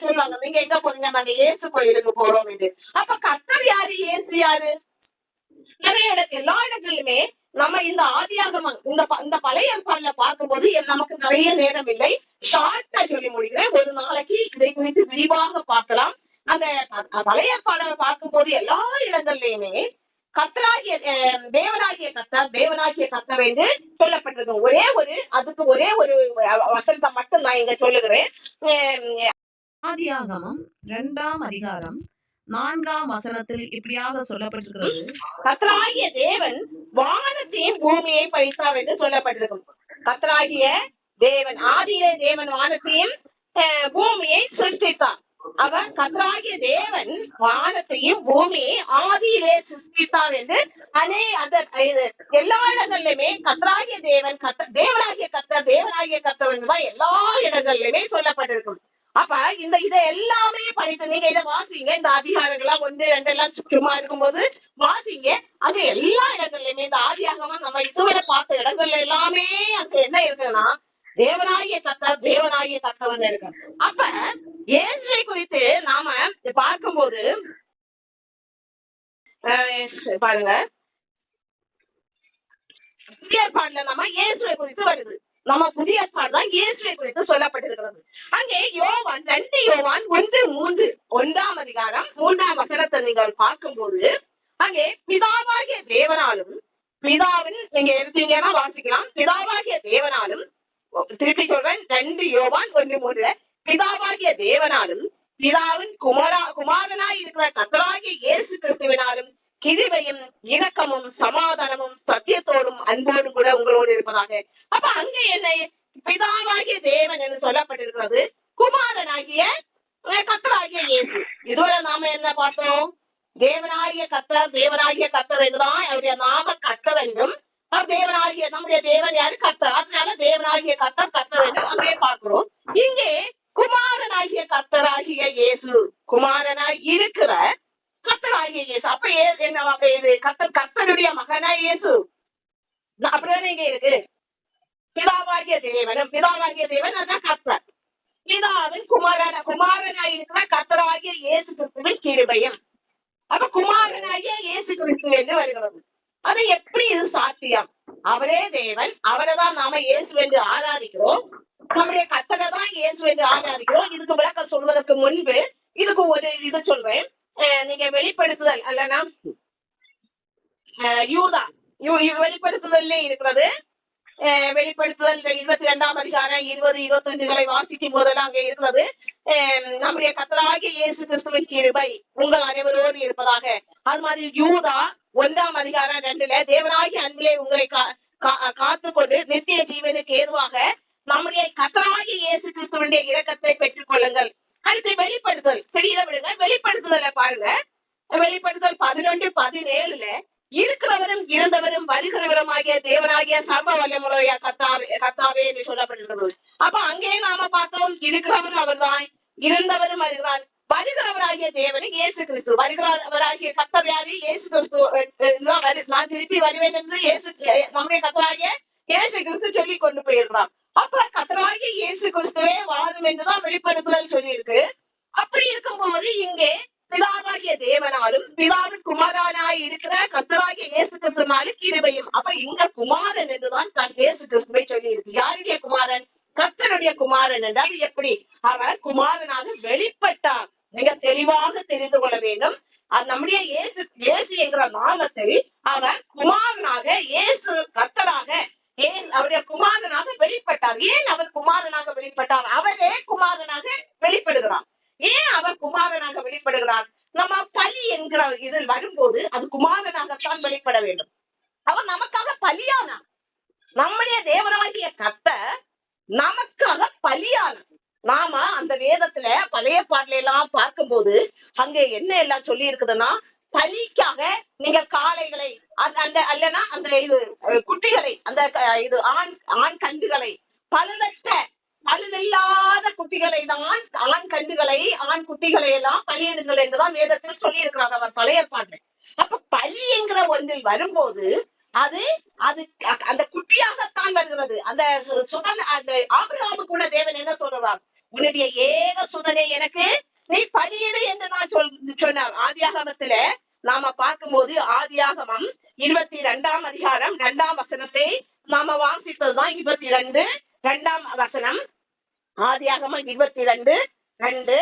சொல்லுவாங்க, நீங்க எங்க போறீங்க? நாங்க இயேசு கோயிலுக்கு போறோம் என்று. அப்ப கர்த்தர் யாரு? இயேசு யாரு? நிறைய எல்லா இடங்களிலுமே நம்ம இந்த ஆதியாகமம் இந்த பழைய ஏற்பாடுல பார்க்கும்போது நமக்கு நிறைய நேரம் இல்லை. ஷார்ட்டா சொல்லி முடிக்கிறேன். ஒரு நாளைக்கு இதை குறித்து விரிவாக பார்க்கலாம். அந்த பழைய ஏற்பாடுல பார்க்கும்போது எல்லா இடங்கள்லயுமே கர்த்தராகிய தேவனாகிய கர்த்தர் என்று சொல்லப்பட்டிருக்கு. அதுக்கு ஒரே ஒரு வசனத்தை மட்டும் நான் இங்க சொல்லுகிறேன். ஆதியாகமம் 2ஆம் அதிகாரம் 4ஆம் வசனத்தில் இப்படியாக சொல்லப்பட்டிருக்கிறது, கர்த்தராகிய தேவன் வானத்தையும் பூமியை படைத்தார் என்று சொல்லப்பட்டிருக்கும். கர்த்தராகிய தேவன் ஆதியிலே தேவன் வானத்தையும் பூமியை சிருஷ்டித்தார். அவர் கர்த்தராகிய தேவன் வானத்தையும் பூமியை ஆதியிலே சிருஷ்டித்தார் என்று எல்லா இடங்களிலுமே கர்த்தராகிய தேவனாகிய கர்த்தர் என்றுதான் எல்லா இடங்களிலுமே சொல்லப்பட்டிருக்கும். அப்ப இதை எல்லாமே படித்து நீங்க இதை வாசிங்க. இந்த அதிகாரங்கள்லாம் 1, 2 எல்லாம் சும்மா இருக்கும்போது வாசிங்க. அது எல்லா இடங்கள்லயுமே இந்த ஆதியாகமம் நம்ம இதுவரை பார்த்த இடங்கள்ல எல்லாமே அங்க என்ன இருக்குன்னா தேவனாகிய கர்த்தர் இருக்கு. அப்ப பாருங்க, புதிய ஏற்பாடுல நம்ம இயேசுவை குறித்து வருது. நம்ம புதிய ஏற்பாடு தான் இயேசுவை குறித்து சொல்லப்பட்டிருக்கிறது. அங்கே யோவான் 2 யோவான் 1:3 1ஆம் அதிகாரம் 3ஆம் வசனத்தை நீங்கள் பார்க்கும்போது அங்கே பிதாவாகிய தேவனாலும் பிதாவின் நீங்க எடுத்தீங்கன்னா வாசிக்கலாம். பிதாவாகிய தேவனாலும், திருப்பி சொல்றேன், 2 யோவான் 1:3 பிதாவாகிய தேவனாலும் பிதாவின் குமாரனாய் இருக்கிற கர்த்தராகிய இயேசு கிறிஸ்துவினாலும் கிருபையும் இரக்கமும் சமாதானமும் சத்தியத்தோடும் அன்போடும் கூட உங்களோடு இருப்பதாக. அப்ப அங்க என்ன, பிதாவாகிய தேவன் என்று சொல்லப்பட்டிருக்கிறது, குமாரனாகிய கர்த்தராகிய இயேசு. இதுவரை நாம என்ன பார்த்தோம்? தேவனாகிய கர்த்தர் என்றுதான் அவருடைய நாம கர்த்தர் என்றும், தேவனாகிய நம்முடைய தேவன் யாரு? கர்த்தர். அதனால தேவனாகிய கர்த்தர் என்று அப்படியே பார்க்கிறோம். இங்கே குமாரனாகிய கர்த்தராகிய இயேசு, குமாரனாய் இருக்கிற கர்த்தராகிய இயேசு. அப்ப என்ன இது? கர்த்தருடைய மகனா இயேசு. அப்படிதான் இங்க இருக்கு. பிதாவாகிய தேவன் அதான் கர்த்தர். பிதாவின் குமாரனாய் இருக்கிற கர்த்தராகிய இயேசு கிறிஸ்துவின் கிருபையும். அப்ப குமாரனாகிய இயேசு கிறிஸ்து என்று வருகிறது. அது எப்படி இது சாத்தியம்? அவரே தேவன், அவரை தான் நாம இயேசு என்று ஆராதிக்கிறோம். நம்முடைய கர்த்தரை தான் இயேசு என்று ஆராதிக்கிறோம். இதுக்கு விளக்கம் சொல்வதற்கு முன்பு இதுக்கு ஒரு இது சொல்றேன். நீங்க வெளிப்படுத்துதல் அல்லனா யூதா வெளிப்படுத்துதல்ல இருக்கிறது. வெளிப்படுத்துதல் 22ஆம் அதிகாரம் 20-25 வாசிக்கும் போதெல்லாம் அங்கே இருக்கிறது. நம்முடைய கர்த்தராகிய இயேசு கிறிஸ்துவின் கிருபை உங்கள் அனைவரோடு இருப்பதாக. அது மாதிரி யூதா 1ஆம் அதிகாரம் 2 தேவனாகிய அன்பிலே உங்களை காத்துக்கொண்டு நித்திய ஜீவனுக்கு ஏதுவாக நம்முடைய கர்த்தராகிய இயேசு கிறிஸ்துவினுடைய இரக்கத்தை பெற்றுக் கொள்ளுங்கள். அடுத்து வெளிப்படுத்தல் சரியில விடுங்க. வெளிப்படுத்துதல பாருங்க. வெளிப்படுத்தல் 11-17 இருக்கிறவரும் இருந்தவரும் வருகிறவரும் ஆகிய தேவனாகிய சர்வ வல்லமுடைய கர்த்தாவே என்று சொல்லப்பட்டிருக்கிறது. அப்ப அங்கே நாம பார்த்தோம், இருக்கிறவரும் அவர்தான், இருந்தவரும் வருகிறார், வருகிறவராகிய தேவனை இயேசு கிறிஸ்து, வருகிறவராகிய கர்த்தர் யாரு? இயேசு கிறிஸ்து. நான் திருப்பி வருவேன் என்று நம்முடைய கர்த்தராகிய இயேசு கிறிஸ்து சொல்லி கொண்டு போயிருக்கிறார். அப்ப கர்த்தராகிய இயேசு கிறிஸ்துவே வாழும் என்றுதான் வெளிப்படுத்துதல் சொல்லியிருக்கு. அப்படி இருக்கும்போது இங்கே பிதாவாகிய தேவனாலும் பிதாவின் குமாரனாய் இருக்கிற கர்த்தராகிய இயேசு கிறிஸ்துவினாலும் கிருபையும். அப்ப இங்க குமாரன் என்றுதான் இயேசு கிறிஸ்துவை சொல்லி இருக்கு. யாருடைய குமாரன்? கர்த்தருடைய குமாரன் என்றால் எப்படி? அவர் குமாரனாக வெளிப்பட்டார். மிக தெளிவாக தெரிந்து கொள்ள வேண்டும். நம்முடைய இயேசு என்கிற நாமத்தை அவர் குமாரனாக, இயேசு கர்த்தராக, அவருடைய குமாரனாக வெளிப்பட்டார். ஏன் அவர் குமாரனாக வெளிப்பட்டார்? அவரே குமாரனாக வெளிப்படுகிறார். ஏன் அவர் குமாரனாக வெளிப்படுகிறார்? நம்ம பலி என்கிற இதில் வரும்போது அது குமாரனாகத்தான் வெளிப்பட வேண்டும். அவர் நமக்காக பலியானார். நம்முடைய தேவனாகிய கர்த்தர் நமக்காக பலியானார். நாம அந்த வேதத்துல பழைய பாடல எல்லாம் பார்க்கும்போது அங்க என்ன எல்லாம் சொல்லி இருக்குதுன்னா, பலிக்காக நீங்க காளைகளை அந்த அல்லனா அந்த இது குட்டிகளை, அந்த இது ஆண் கண்டுகளை, பழுதில்லாத குட்டிகளை தான், ஆண் கண்டுகளை, ஆண் குட்டிகளை எல்லாம் பலியிடுங்கள் என்றுதான் வேதத்தில் சொல்லி இருக்கிறார் அவர் பழைய பாட்டு. அப்ப பலி என்கிற ஒன்றில் வரும்போது அது அந்த குட்டியாகத்தான் வருகிறது. அந்த சுதன் அந்த ஆபிரகாமு கூட தேவன் என்ன சொல்றார்? உன்னுடைய ஏக சுதனை எனக்கு நீ பலியிடு என்று நான் சொன்னார். ஆதியாகமத்துல நாம பார்க்கும்போது ஆதியாகமம் 22ஆம் அதிகாரம் 2ஆம் வசனத்தை நாம வாசித்ததுதான் 22 வசனம். ஆதியாகமம் 22:2.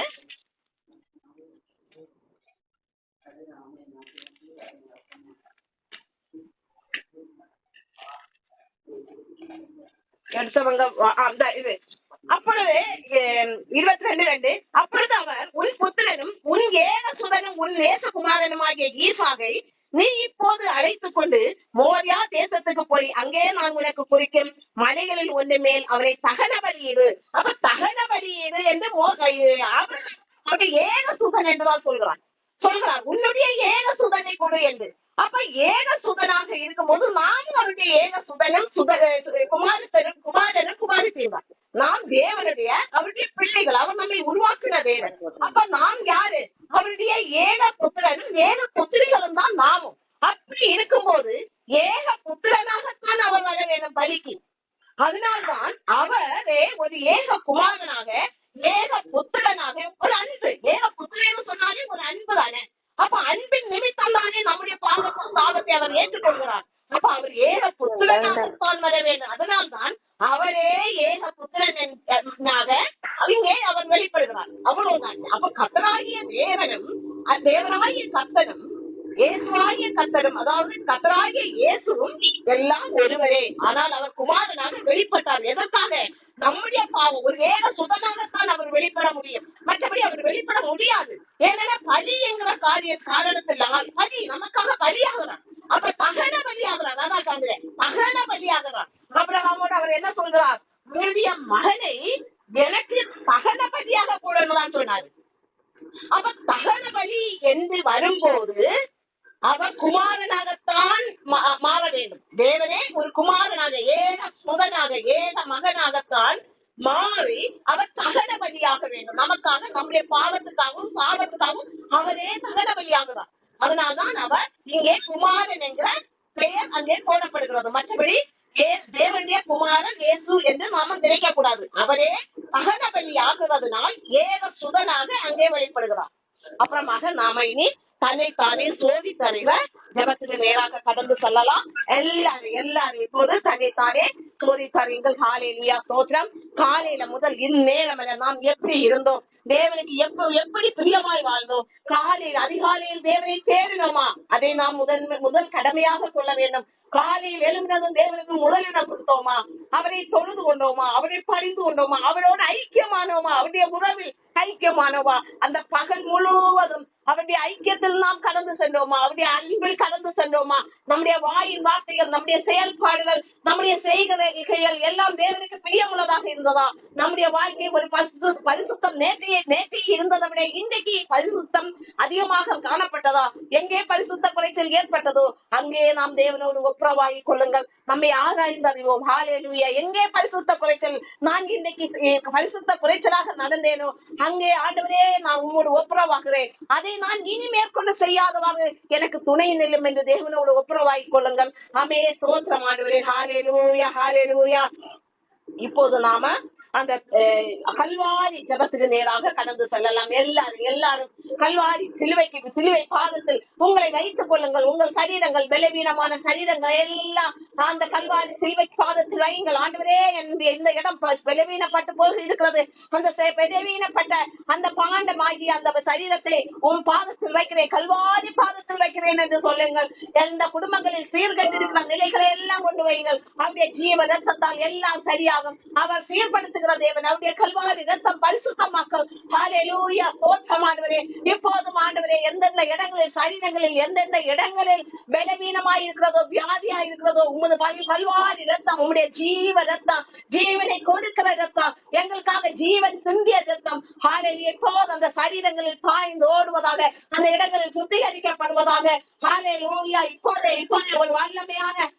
எடுத்தவங்க இது அப்பொழுது 22:2 அப்பொழுது அவர் உன் புத்திரனும் உன் ஏக சுதனும் உன் நேசகுமாரனுமாகிய ஈசாகை நீ இப்போது அழைத்துக் கொண்டு மோரியா தேசத்துக்கு போய் அங்கே நான் உனக்கு குறிக்கும் மலைகளில் ஒன்று மேல் அவரை தகன பலியிடு. அப்ப தகன பலியிடு என்று அப்படி ஏக சுதன் என்றுதான் சொல்கிறார். உன்னுடைய ஏக சுதனை கொடு என்று. அப்ப ஏக சுதனாக இருக்கும்போது நானும் அவருடைய ஏக சுதனும் குமாரனும் குமாரத்தையும் நாம் தேவனுடைய அவருடைய பிள்ளைகள். அவர் நம்மை உருவாக்குன தேவன். அப்ப நாம் யாரு? அவருடைய ஏக புத்திரனும் ஏக புத்திரிகளும் தான் நாமும். அப்படி இருக்கும்போது ஏக புத்திரனாகத்தான் அவர் வர வேண்டும் பலிக்கு. அதனால்தான் அவரே ஒரு ஏக குமாரனாக, ஏக புத்திரனாக, ஒரு அன்பு. ஏக புத்திரன்னு சொன்னாலே ஒரு அன்பு தானே. அப்ப அன்பின் நிமித்தம் தானே நம்முடைய பாவத்தை தான் வர வேண்டும். அதனால்தான் அவரே ஏக புத்திரனாக அங்கே அவர் வெளிப்படுகிறார். அவ்வளவுதான். அப்ப கர்த்தராகிய தேவனும் தேவனாகிய கர்த்தனும் இயேசுவாகிய கர்த்தரும், அதாவது கர்த்தராகிய இயேசுவும் எல்லாம் ஒருவரே. ஆனால் அவர் குமாரனாக வெளிப்பட்டார். எதற்காக? நம்முடைய பாவம் ஒரு ஏக சுதனாகத்தான் அவர் வெளிப்பட முடியும். மற்றபடி அவர் வெளிப்பட முடியாது. ஏன்னா பலி என்கிற காரணத்தினால் பலி நமக்காக பலியாகிறார். அப்ப தகன பலியாகிறார். அதான் சொல்றேன், தகன பலியாகிறார். ஆபிரகாமோடு அவர் என்ன சொல்கிறார்? உன்னுடைய மகனை எனக்கு தகன பலியாக போடணும்தான் சொன்னார். அப்ப தகன பலி என்று வரும்போது அவர் குமாரனாகத்தான் மாற வேண்டும். தேவனே ஒரு குமாரனாக, ஏக சுதனாக, ஏக மகனாகத்தான் மாறி அவர் தகன பலியாக வேண்டும். நமக்காக, நம்முடைய பாவத்துக்காகவும் பாவத்துக்காகவும் அவரே தகன பலியாகிறார். அதனால்தான் அவர் இங்கே குமாரன் என்கிற பெயர் அங்கே போடப்படுகிறது. மற்றபடி தேவனுடைய குமாரன் இயேசு என்று நாம நினைக்க கூடாது. அவரே தகன பலி ஆகுவதனால் ஏக சுதனாக அங்கே வெளிப்படுகிறார். அப்புறமாக நாம இனி தன்னைத்தானே சோதித்தறிவ ஜெபத்துக்கு நேராக கடந்து செல்லலாம். எல்லாரும் இப்போது தன்னைத்தானே சோதித்தறிங்கள். ஹல்லேலூயா, ஸ்தோத்திரம். காலையில முதல் இந்நேரம் நாம் எப்படி இருந்தோம்? தேவனுக்கு எப்படி பிரியமாய் வாழ்ந்தோம்? காலையில் அதிகாலையில் தேவனை தேடினோமா? அதை நாம் முதல் கடமையாக சொல்ல வேண்டும். காலையில் எழுந்ததும் தேவனுக்கு முதலிடம் கொடுத்தோமா? அவரை தொழுது கொண்டோமா? அவரை பணிந்து கொண்டோமா? அவரோடு ஐக்கியமானோமா? அவருடைய உறவில் ஐக்கியமானோமா? அந்த பகல் முழுவதும் அவருடைய ஐக்கியத்தில் நாம் கடந்து சென்றோமா? அவருடைய அன்பில் கடந்து சென்றோமா? நம்முடைய வாயின் வார்த்தைகள், நம்முடைய செயல்பாடுகள், நம்முடைய செய்கைகள் எல்லாம் தேவனுக்கு பிரியமுள்ளதாக இருந்ததா? நம்முடைய வாழ்க்கை ஒரு பரிசுத்தம் நேற்றைய இருந்ததை விட இன்றைக்கு பரிசுத்தம் அதிகமாக காணப்பட்டதா? எங்கே பரிசுத்த குறைச்சல் ஏற்பட்டதோ அங்கே நாம் தேவனோடு ஒப்புரவாகி கொள்ளுங்கள். நம்மை ஆராய்ந்து அறிவோம். ஹல்லேலூயா. எங்கே பரிசுத்த குறைச்சல், நான் இன்னைக்கு பரிசுத்த குறைச்சலாக நடந்தேனோ அங்கே ஆண்டவரே நான் உங்களோடு ஒப்புரவாகிறேன். அதை நான் இனி மேற்கொண்டு செய்யாதவாறு எனக்கு துணை நில்லும் என்று தேவனோடு ஒப்புரவாகி கொள்ளுங்கள். ஆமே, ஸ்தோத்திரம் ஆண்டவரே. ஹல்லேலூயா, ஹல்லேலூயா. இப்போது நாம அந்த கல்வாரி ஜெபத்துக்கு நேராக கடந்து செல்லலாம். எல்லாரும் கல்வாரி சிலுவை பாதத்தில் உங்களை வைத்துக் கொள்ளுங்கள். உங்கள் சரீரங்கள், பலவீனமான சரீரங்கள் எல்லாம் அந்த கல்வாரி சிலுவை பாதத்தில் வையுங்கள். ஆண்டவரே, இந்த இடம் பலவீனப்பட்டு போக இருக்கிறது. அந்த பலவீனப்பட்ட அந்த பாண்டமாகிய அந்த சரீரத்தை உன் பாதத்தில் வைக்கிறேன், கல்வாரி பாதத்தில் வைக்கிறேன் என்று சொல்லுங்கள். எந்த குடும்பங்களில் சீர்கட்டிருக்கிற நிலைகளை எல்லாம் கொண்டு வையுங்கள். அவருடைய ஜீவ ரத்தத்தால் எல்லாம் சரியாகும். அவர் சீர்படுத்த தேவன், அவருடைய கல்வாரி ரத்தம் பரிசுத்தமாக்கல். ஹல்லேலூயா, ஸ்தோத்திரம் ஆண்டவரே. இப்போதும் ஆண்டவரே, எந்தெந்த இடங்களில் சரீரங்களில் எந்தெந்த இடங்களில் பலவீனமாய் இருக்கிறதோ, வியாதியாய் இருக்கிறதோ, உமது கல்வாரி ரத்தம், உங்களுடைய ஜீவ ரத்தம், ஜீவனை கொடுக்கிற ரத்தம், எங்களுக்காக ஜீவன் சிந்திய ரத்தம், ஹல்லேலூயா, இப்போது அந்த சரீரங்களில் பாய்ந்து ஓடுவதாக, அந்த இடங்களில் சுத்திகரிக்கப்படுவதாக. ஹல்லேலூயா. இப்போதே ஒரு வல்லமையான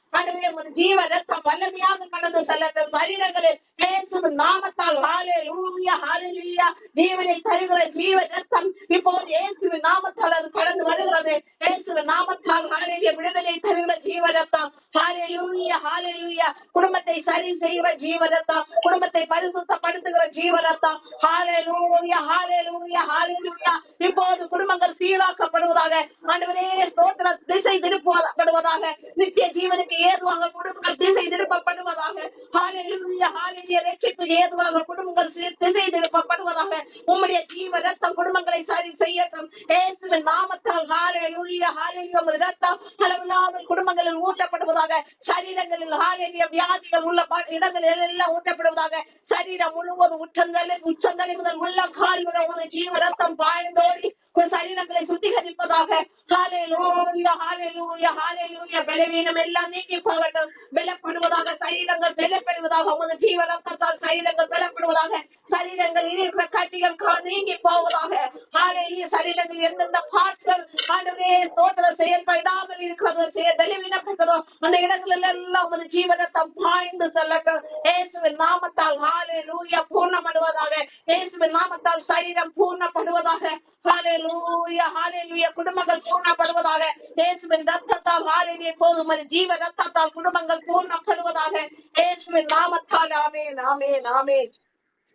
ஒரு ஜீவ ரத்தம் வல்லமையாக கடந்து செல்லட்டும் சரீரங்களில் இயேசுவின் நாமத்தால். ஹல்லேலூயா, ஹல்லேலூயா. ஜீவனை தருகிற ஜீவ ரத்தம் இப்போது இயேசுவின் நாமத்தால் அது கடந்து வருகிறது. இயேசுவின் நாமத்தால் ஹல்லேலூயா, விடுதலை தருகிற ஜீவ ரத்தம். ஹல்லேலூயா, ஹல்லேலூயா. குடும்பத்தை சரி செய்கிற ஜீவ ரத்தம், குடும்பத்தை பரிசுத்தப்படுத்துகிற ஜீவ ரத்தம். ஹல்லேலூயா, ஹல்லேலூயா, ஹல்லேலூயா. இப்போது குடும்பங்கள் சீராக்கப்படுவதாக. ஆண்டவரே, ஸ்தோத்திரம். திசை திருப்பப்படுவதாக. நித்திய ஜீவனுக்கு ஏதுவாக குடும்பங்கள் திசை திருப்பப்படுவதாக. ஹல்லேலூயா, ஹல்லேலூயா. ரட்சிப்புக்கு ஏதுவாக குடும்பங்கள் திசை திருப்பப்படுவதாக. உம்முடைய ஜீவ ரத்தம் குடும்பங்களை சரி செய்யட்டும் இயேசுவின் நாமத்தால். ஹல்லேலூயா, ஹல்லேலூயா. உம்முடைய ரத்தம் அளவில்லாத குடும்பங்களில் ஊட்டப்படுவதாக. சரீரங்களில் ஹல்லேலூயா வியாதிகள் உள்ள இடங்களில் எல்லாம் ஊட்டப்படுவதாக. சரீரம் முழுவதும் உச்சந்தலை முதல் உள்ள கால் வரை ஜீவ ரத்தம் பாய்ந்தோடி சரீரங்களை சுத்திகரிப்பதாக. ஹல்லேலூயா, ஹல்லேலூயா, ஹல்லேலூயா. பலவீனம் எல்லாம் நீக்கி போகட்டும். பலப்படுவதாக. சரீரங்கள் பலப்படுவதாக. உமது ஜீவ ரத்தத்தால் சரீரங்கள் பலப்படுவதாக. சரீரங்கள் இருக்கிற கட்டிகள் நீங்கி போவதாக. ஹல்லேலூயா. சரீரங்கள் எந்தெந்த பார்ட்கள் ஆண்டவரே ஸ்தோத்திரம் செயல்படாமல் இருக்கிறதோ, பலவீனப்பட்டதோ அந்த இடங்களில் எல்லாம் உமது ஜீவ ரத்தம் பாய்ந்து செல்லட்டும் இயேசுவின் நாமத்தால். ஹல்லேலூயா. பூர்ணப்படுவதாக. இயேசுவின் நாமத்தால் சரீரம் பூர்ணப்படுவதாக. ஹல்லேலூயா, ஹல்லேலூயா. குடும்பங்கள் பூர்ணப்படுவதாக. இயேசுவின் ரத்தத்தால். ஹல்லேலூயா. போதும் ஜீவ ரத்தத்தால் குடும்பங்கள் பூர்ணப்படுவதாக. இயேசுவின் நாமத்தால். ஆமென், ஆமென், ஆமென்.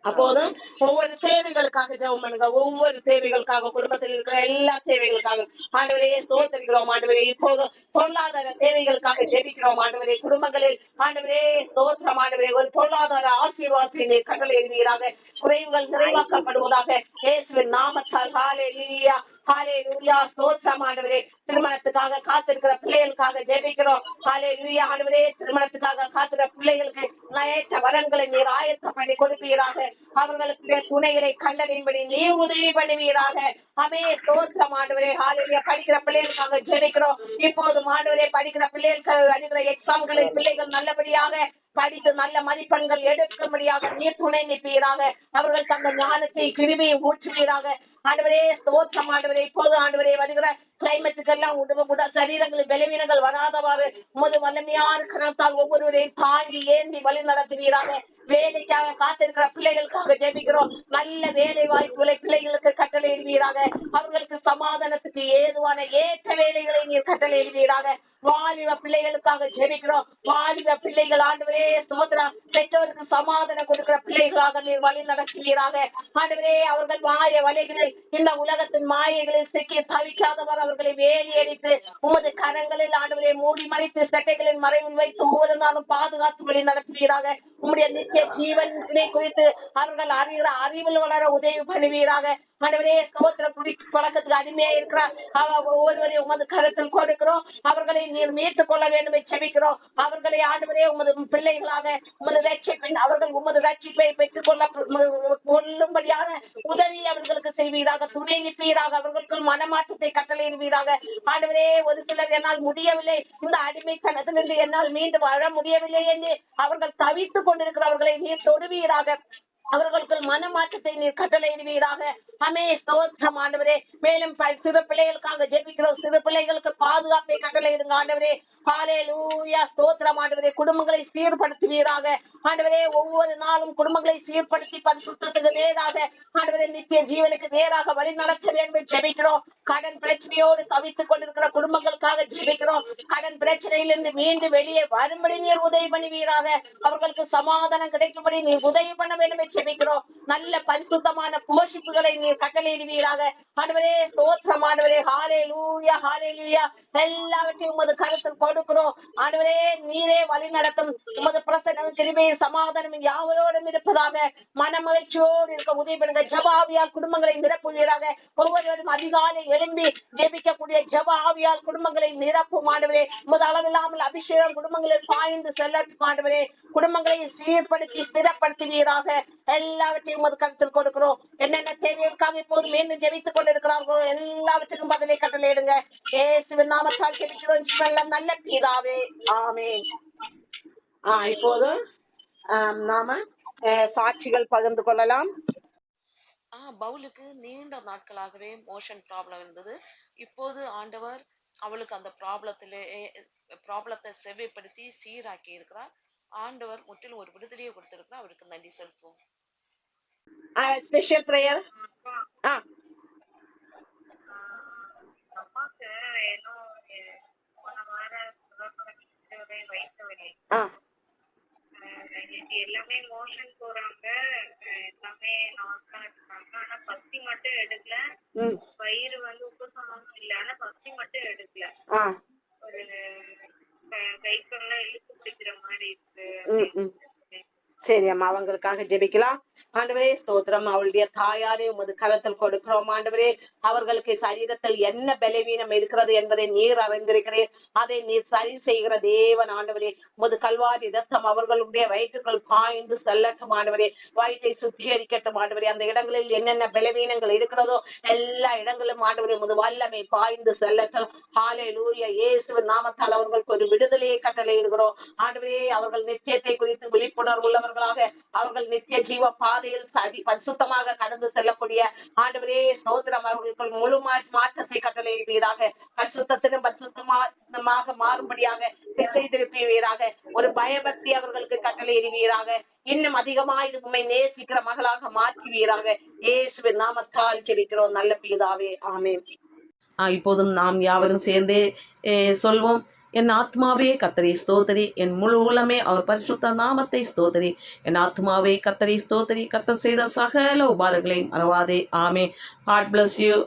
அப்போதும் ஒவ்வொரு தேவைகளுக்காக ஜெபம் பண்ணுங்க. ஒவ்வொரு தேவைகளுக்காக, குடும்பத்தில் இருக்கிற எல்லா தேவைகளுக்காக ஆண்டவரே ஸ்தோத்திரிக்கிறோம். ஆண்டவரே இப்போது பொருளாதார தேவைகளுக்காக ஜெபிக்கிறோம். ஆண்டவரே குடும்பங்களில் ஆண்டவரே ஸ்தோத்திரம். ஆண்டவரே ஒரு பொருளாதார ஆசீர்வாதத்தை நீர் கட்டளை எழுதுவீராக. குறைவுகள் நிறைவாக்கப்படுவதாக இயேசுவின் நாமத்தால். ஹalleluya ஹalleluya ஸ்தோத்திரம். ஆண்டவரே திருமணத்துக்காக காத்திருக்கிற பிள்ளைகளுக்காக ஜெபிக்கிறோம். ஹalleluya ஆண்டவரே திருமணத்துக்காக காத்திருக்கிற பிள்ளைகளுக்கு ஏற்ற வரன்களை நீர் ஆயத்தம் பண்ணி கொடுப்பீராக. அவர்களுக்கு துணைகளை கண்டறியும்படி நீ உதவி பண்ணுவீராக. அமே ஸ்தோத்திரம். ஆண்டவரே ஹalleluya படிக்கிற பிள்ளைகளுக்காக ஜெபிக்கிறோம். இப்போது ஆண்டவரே படிக்கிற பிள்ளைகளுக்கு அடிக்கிற எக்ஸாம்களில் பிள்ளைகள் நல்லபடியாக படித்து நல்ல மதிப்பெண்கள் எடுக்கும்படியாக நீர் துணை நிற்பீராக. அவர்கள் தங்கள் ஞானத்தை கிருபையை ஊற்றுவீராக. ஆண்டவரே ஸ்தோத்திரம். ஆண்டவரே இப்போது ஆண்டவரே வருகிற கிளைமேட்டுக்கெல்லாம் உடல் சரீரங்களில் பலவீனங்கள் வராதவாறு உமது வல்லமையான கரத்தால் ஒவ்வொருவரையும் தாங்கி ஏந்தி வழி நடத்துவீராக. வேலைக்காக காத்திருக்கிற பிள்ளைகளுக்காக ஜெபிக்கிறோம். நல்ல வேலை வாய்ப்புகளை பிள்ளைகளுக்கு கட்டளையிடுவீராக. அவர்களுக்கு சமாதானத்துக்கு ஏதுவான ஏற்ற வேலைகளை நீர் கட்டளையிடுவீராக. வாலிப பிள்ளைகளுக்காக ஜெபிக்கிறோம். வாலிப பிள்ளைகள் ஆண்டவரே ஸ்தோத்திரம். பெற்றோருக்கு சமாதானம் கொடுக்கிற பிள்ளைகளாக நீர் வழி நடத்துவீராக. ஆண்டவரே அவர்கள் மாய வலைகளில் இந்த உலகத்தின் மாயைகளில் சிக்கி தவிக்காதவர் அவர்களை வேலி அடித்து உமது கரங்களில் ஆண்டவரை மூடி மறைத்து சட்டைகளின் மறைவில் வைத்து ஒவ்வொரு நாளும் பாதுகாத்து வழி நடத்துவீராக. உம்முடைய நித்திய ஜீவனை குறித்து அவர்கள் அறிகிற அறிவில் வளர உதவி பண்ணுவீராக. ஆண்டவரே ஸ்தோத்திரம். குடி பழக்கத்துக்கு அடிமையா இருக்கிறார் ஒவ்வொருவரையும் உமது கருத்தில் கொடுக்கிறோம். அவர்களை நீர் மீட்டுக் கொள்ள வேண்டும் செபிக்கிறோம். அவர்களை ஆண்டவரே உமது பிள்ளைகளாக உமது ரட்சிப்பின் அவர்கள் உமது ரட்சிப்பை பெற்றுக் கொள்ளும்படியான உதவி அவர்களுக்கு செய்வீராக. துணை நிற்பீராக. அவர்களுக்கு மனமாற்றத்தை கட்டளையிடுவீராக. ஆண்டவரே ஒரு சிலர் என்னால் முடியவில்லை, இந்த அடிமைத்தனத்திலிருந்து என்னால் மீண்டு வர முடியவில்லை என்று அவர்கள் தவித்துக் கொண்டிருக்கிறவர்களை நீர் தொடுவீராக. அவர்களுக்கு மனமாற்றத்தை நீர் கட்டளையிடுவீராக. அமே ஸ்தோத்திரம். ஆண்டவரே மேலும் சிறு பிள்ளைகளுக்காக ஜெபிக்கிறோம். சிறு பிள்ளைகளுக்கு பாதுகாப்பை கட்டளையிடுங்க ஆண்டவரே. ஹalleluya ஸ்தோத்திரம். ஆண்டவரே குடும்பங்களை சீர்படுத்துவீராக. ஆண்டவரே ஒவ்வொரு நாளும் குடும்பங்களை சீர்படுத்தி பரிசுத்தத்துக்கு நேராக ஆண்டவரே நித்திய ஜீவனுக்கு நேராக வழி நடத்த வேண்டும் ஜெபிக்கிறோம். கடன் பிரச்சனையோடு தவித்துக் கொண்டிருக்கிற குடும்பங்களுக்காக ஜெபிக்கிறோம். கடன் பிரச்சனையிலிருந்து மீண்டும் வெளியே வரும்படி நீர் உதவி பண்ணுவீராக. அவர்களுக்கு சமாதானம் கிடைக்கும்படி நீர் உதவி பண்ண வேண்டும் ஜெபிக்கிறோம். நல்ல பரிசுத்தமான போஷிப்புகளை நீர் கட்டளையிடுவீராக. ஆண்டவரே ஸ்தோத்திரம். ஆண்டவரே ஹalleluya ஹalleluya எல்லாவற்றையும் உமது கருத்தில் கொடுக்கிறோம். ஆண்டவரே நீரே வழி நடத்தும். உமது பிரசன்னம் கிருபை சமாதானம் யாவரோடும் இருப்பதாக. மனமகிழ்ச்சியோடு இருக்க உதவி பண்ணுங்க. ஜெப ஆவியால் குடும்பங்களை நிரப்புவீராக. ஒவ்வொருவரும் அதிகாலை எழும்பி ஜெபிக்கக்கூடிய ஜெப ஆவியால் குடும்பங்களை நிரப்பும் ஆண்டவரே. உமது அளவில்லாமல் அபிஷேகம் குடும்பங்களில் பாய்ந்து செல்லட்டும் ஆண்டவரே. குடும்பங்களை சீர்படுத்தி ஸ்திரப்படுத்துவீராக. எல்லாவற்றையும் உமது கருத்தில் கொடுக்கிறோம். என்னென்ன தேவைகளுக்காக இப்போது மீண்டும் ஜெபித்துக் கொண்டிருக்கிறார்களோ எல்லாவற்றுக்கும் பதிலை கட்டளையிடுங்க. இயேசுவின் நாமத்தால் ஜெபிக்கிறோம் நல்ல பிதாவே. ஆமென். இப்போது நாம சாட்சிகள் பகிர்ந்து கொள்ளலாம். பவுலுக்கு நீண்ட நாட்களாகவே மோஷன் ப்ராப்ளம் இருந்தது. இப்போது ஆண்டவர் அவளுக்கு அந்த ப்ராப்ளத்தை செவ்வைப்படுத்தி சீராக்கி இருக்கிறார். ஆண்டவர் முற்றிலும் ஒரு விடுதலையை கொடுத்திருக்கிறார். அவருக்கு நன்றி செலுத்துவோம். Special prayer. எல்லாமே மோஷன் போறாங்க, எல்லாமே நார்மலா இருக்காங்க. ஆனா பசி மட்டும் எடுக்கல. வயிறு உப்பு சம்பந்தம் இல்ல, ஆனா பசி மட்டும் எடுக்கல. ஒரு கைக்கெல்லாம் இழுத்து பிடிக்கிற மாதிரி இருக்கு. சரி அம்மா, அவங்களுக்காக ஜெபிக்கலாம். ஆண்டவரே ஸ்தோத்திரம். அவளுடைய தாயாரே உமது கரத்தில் கொடுக்கிறோம் ஆண்டவரே. அவர்களுக்கு சரீரத்தில் என்ன பலவீனம் இருக்கிறது என்பதை நீர் அறிந்திருக்கிறேன். அதை நீர் சரி செய்கிற தேவன் ஆண்டவரே. உமது கல்வாரி ரத்தம் அவர்களுடைய வயிற்றுக்குள் பாய்ந்து செல்லட்டும் ஆண்டவரே. வயிற்றை சுத்திகரிக்கட்டும் ஆண்டவரே. அந்த இடங்களில் என்னென்ன பலவீனங்கள் இருக்கிறதோ எல்லா இடங்களும் ஆண்டவரே உமது வல்லமை பாய்ந்து செல்லட்டும். ஹalleluya இயேசுவின் நாமத்தால் அவர்களுக்கு ஒரு விடுதலையை கட்டளையிடுகிறோம் ஆண்டவரே. அவர்கள் நித்தியத்தை குறித்து விழிப்புணர்வு உள்ளவர்களாக அவர்கள் நித்திய ஜீவ பாதையில் பரிசுத்தமாக கடந்து செல்லக்கூடிய ஆண்டவரே ஸ்தோத்திரம். அவர்களுக்கு முழு மாற்றத்தை கட்டளையிடுவீராக. பரிசுத்தத்திலும் பரிசுத்தமாக மாறும்படியாக திசை திருப்புவீராக. ஒரு பயபக்தி அவர்களுக்கு கட்டளையிடுவீராக. இன்னும் அதிகமாய் உம்மை நேசிக்கிற மகளாக மாற்றுவீராக. இயேசுவின் நாமத்தால் ஜெபிக்கிறோம் நல்ல பிதாவே. ஆமென். இப்போதும் நாம் யாவரும் சேர்ந்தே சொல்வோம். என் ஆத்மாவே கர்த்தரை ஸ்தோத்திரி, என் முழு உள்ளமே அவர் பரிசுத்த நாமத்தை ஸ்தோத்திரி. என் ஆத்மாவே கர்த்தரை ஸ்தோத்திரி, கர்த்தர் செய்த சகல உபாரங்களையும் மறவாதே. ஆமே. God bless you.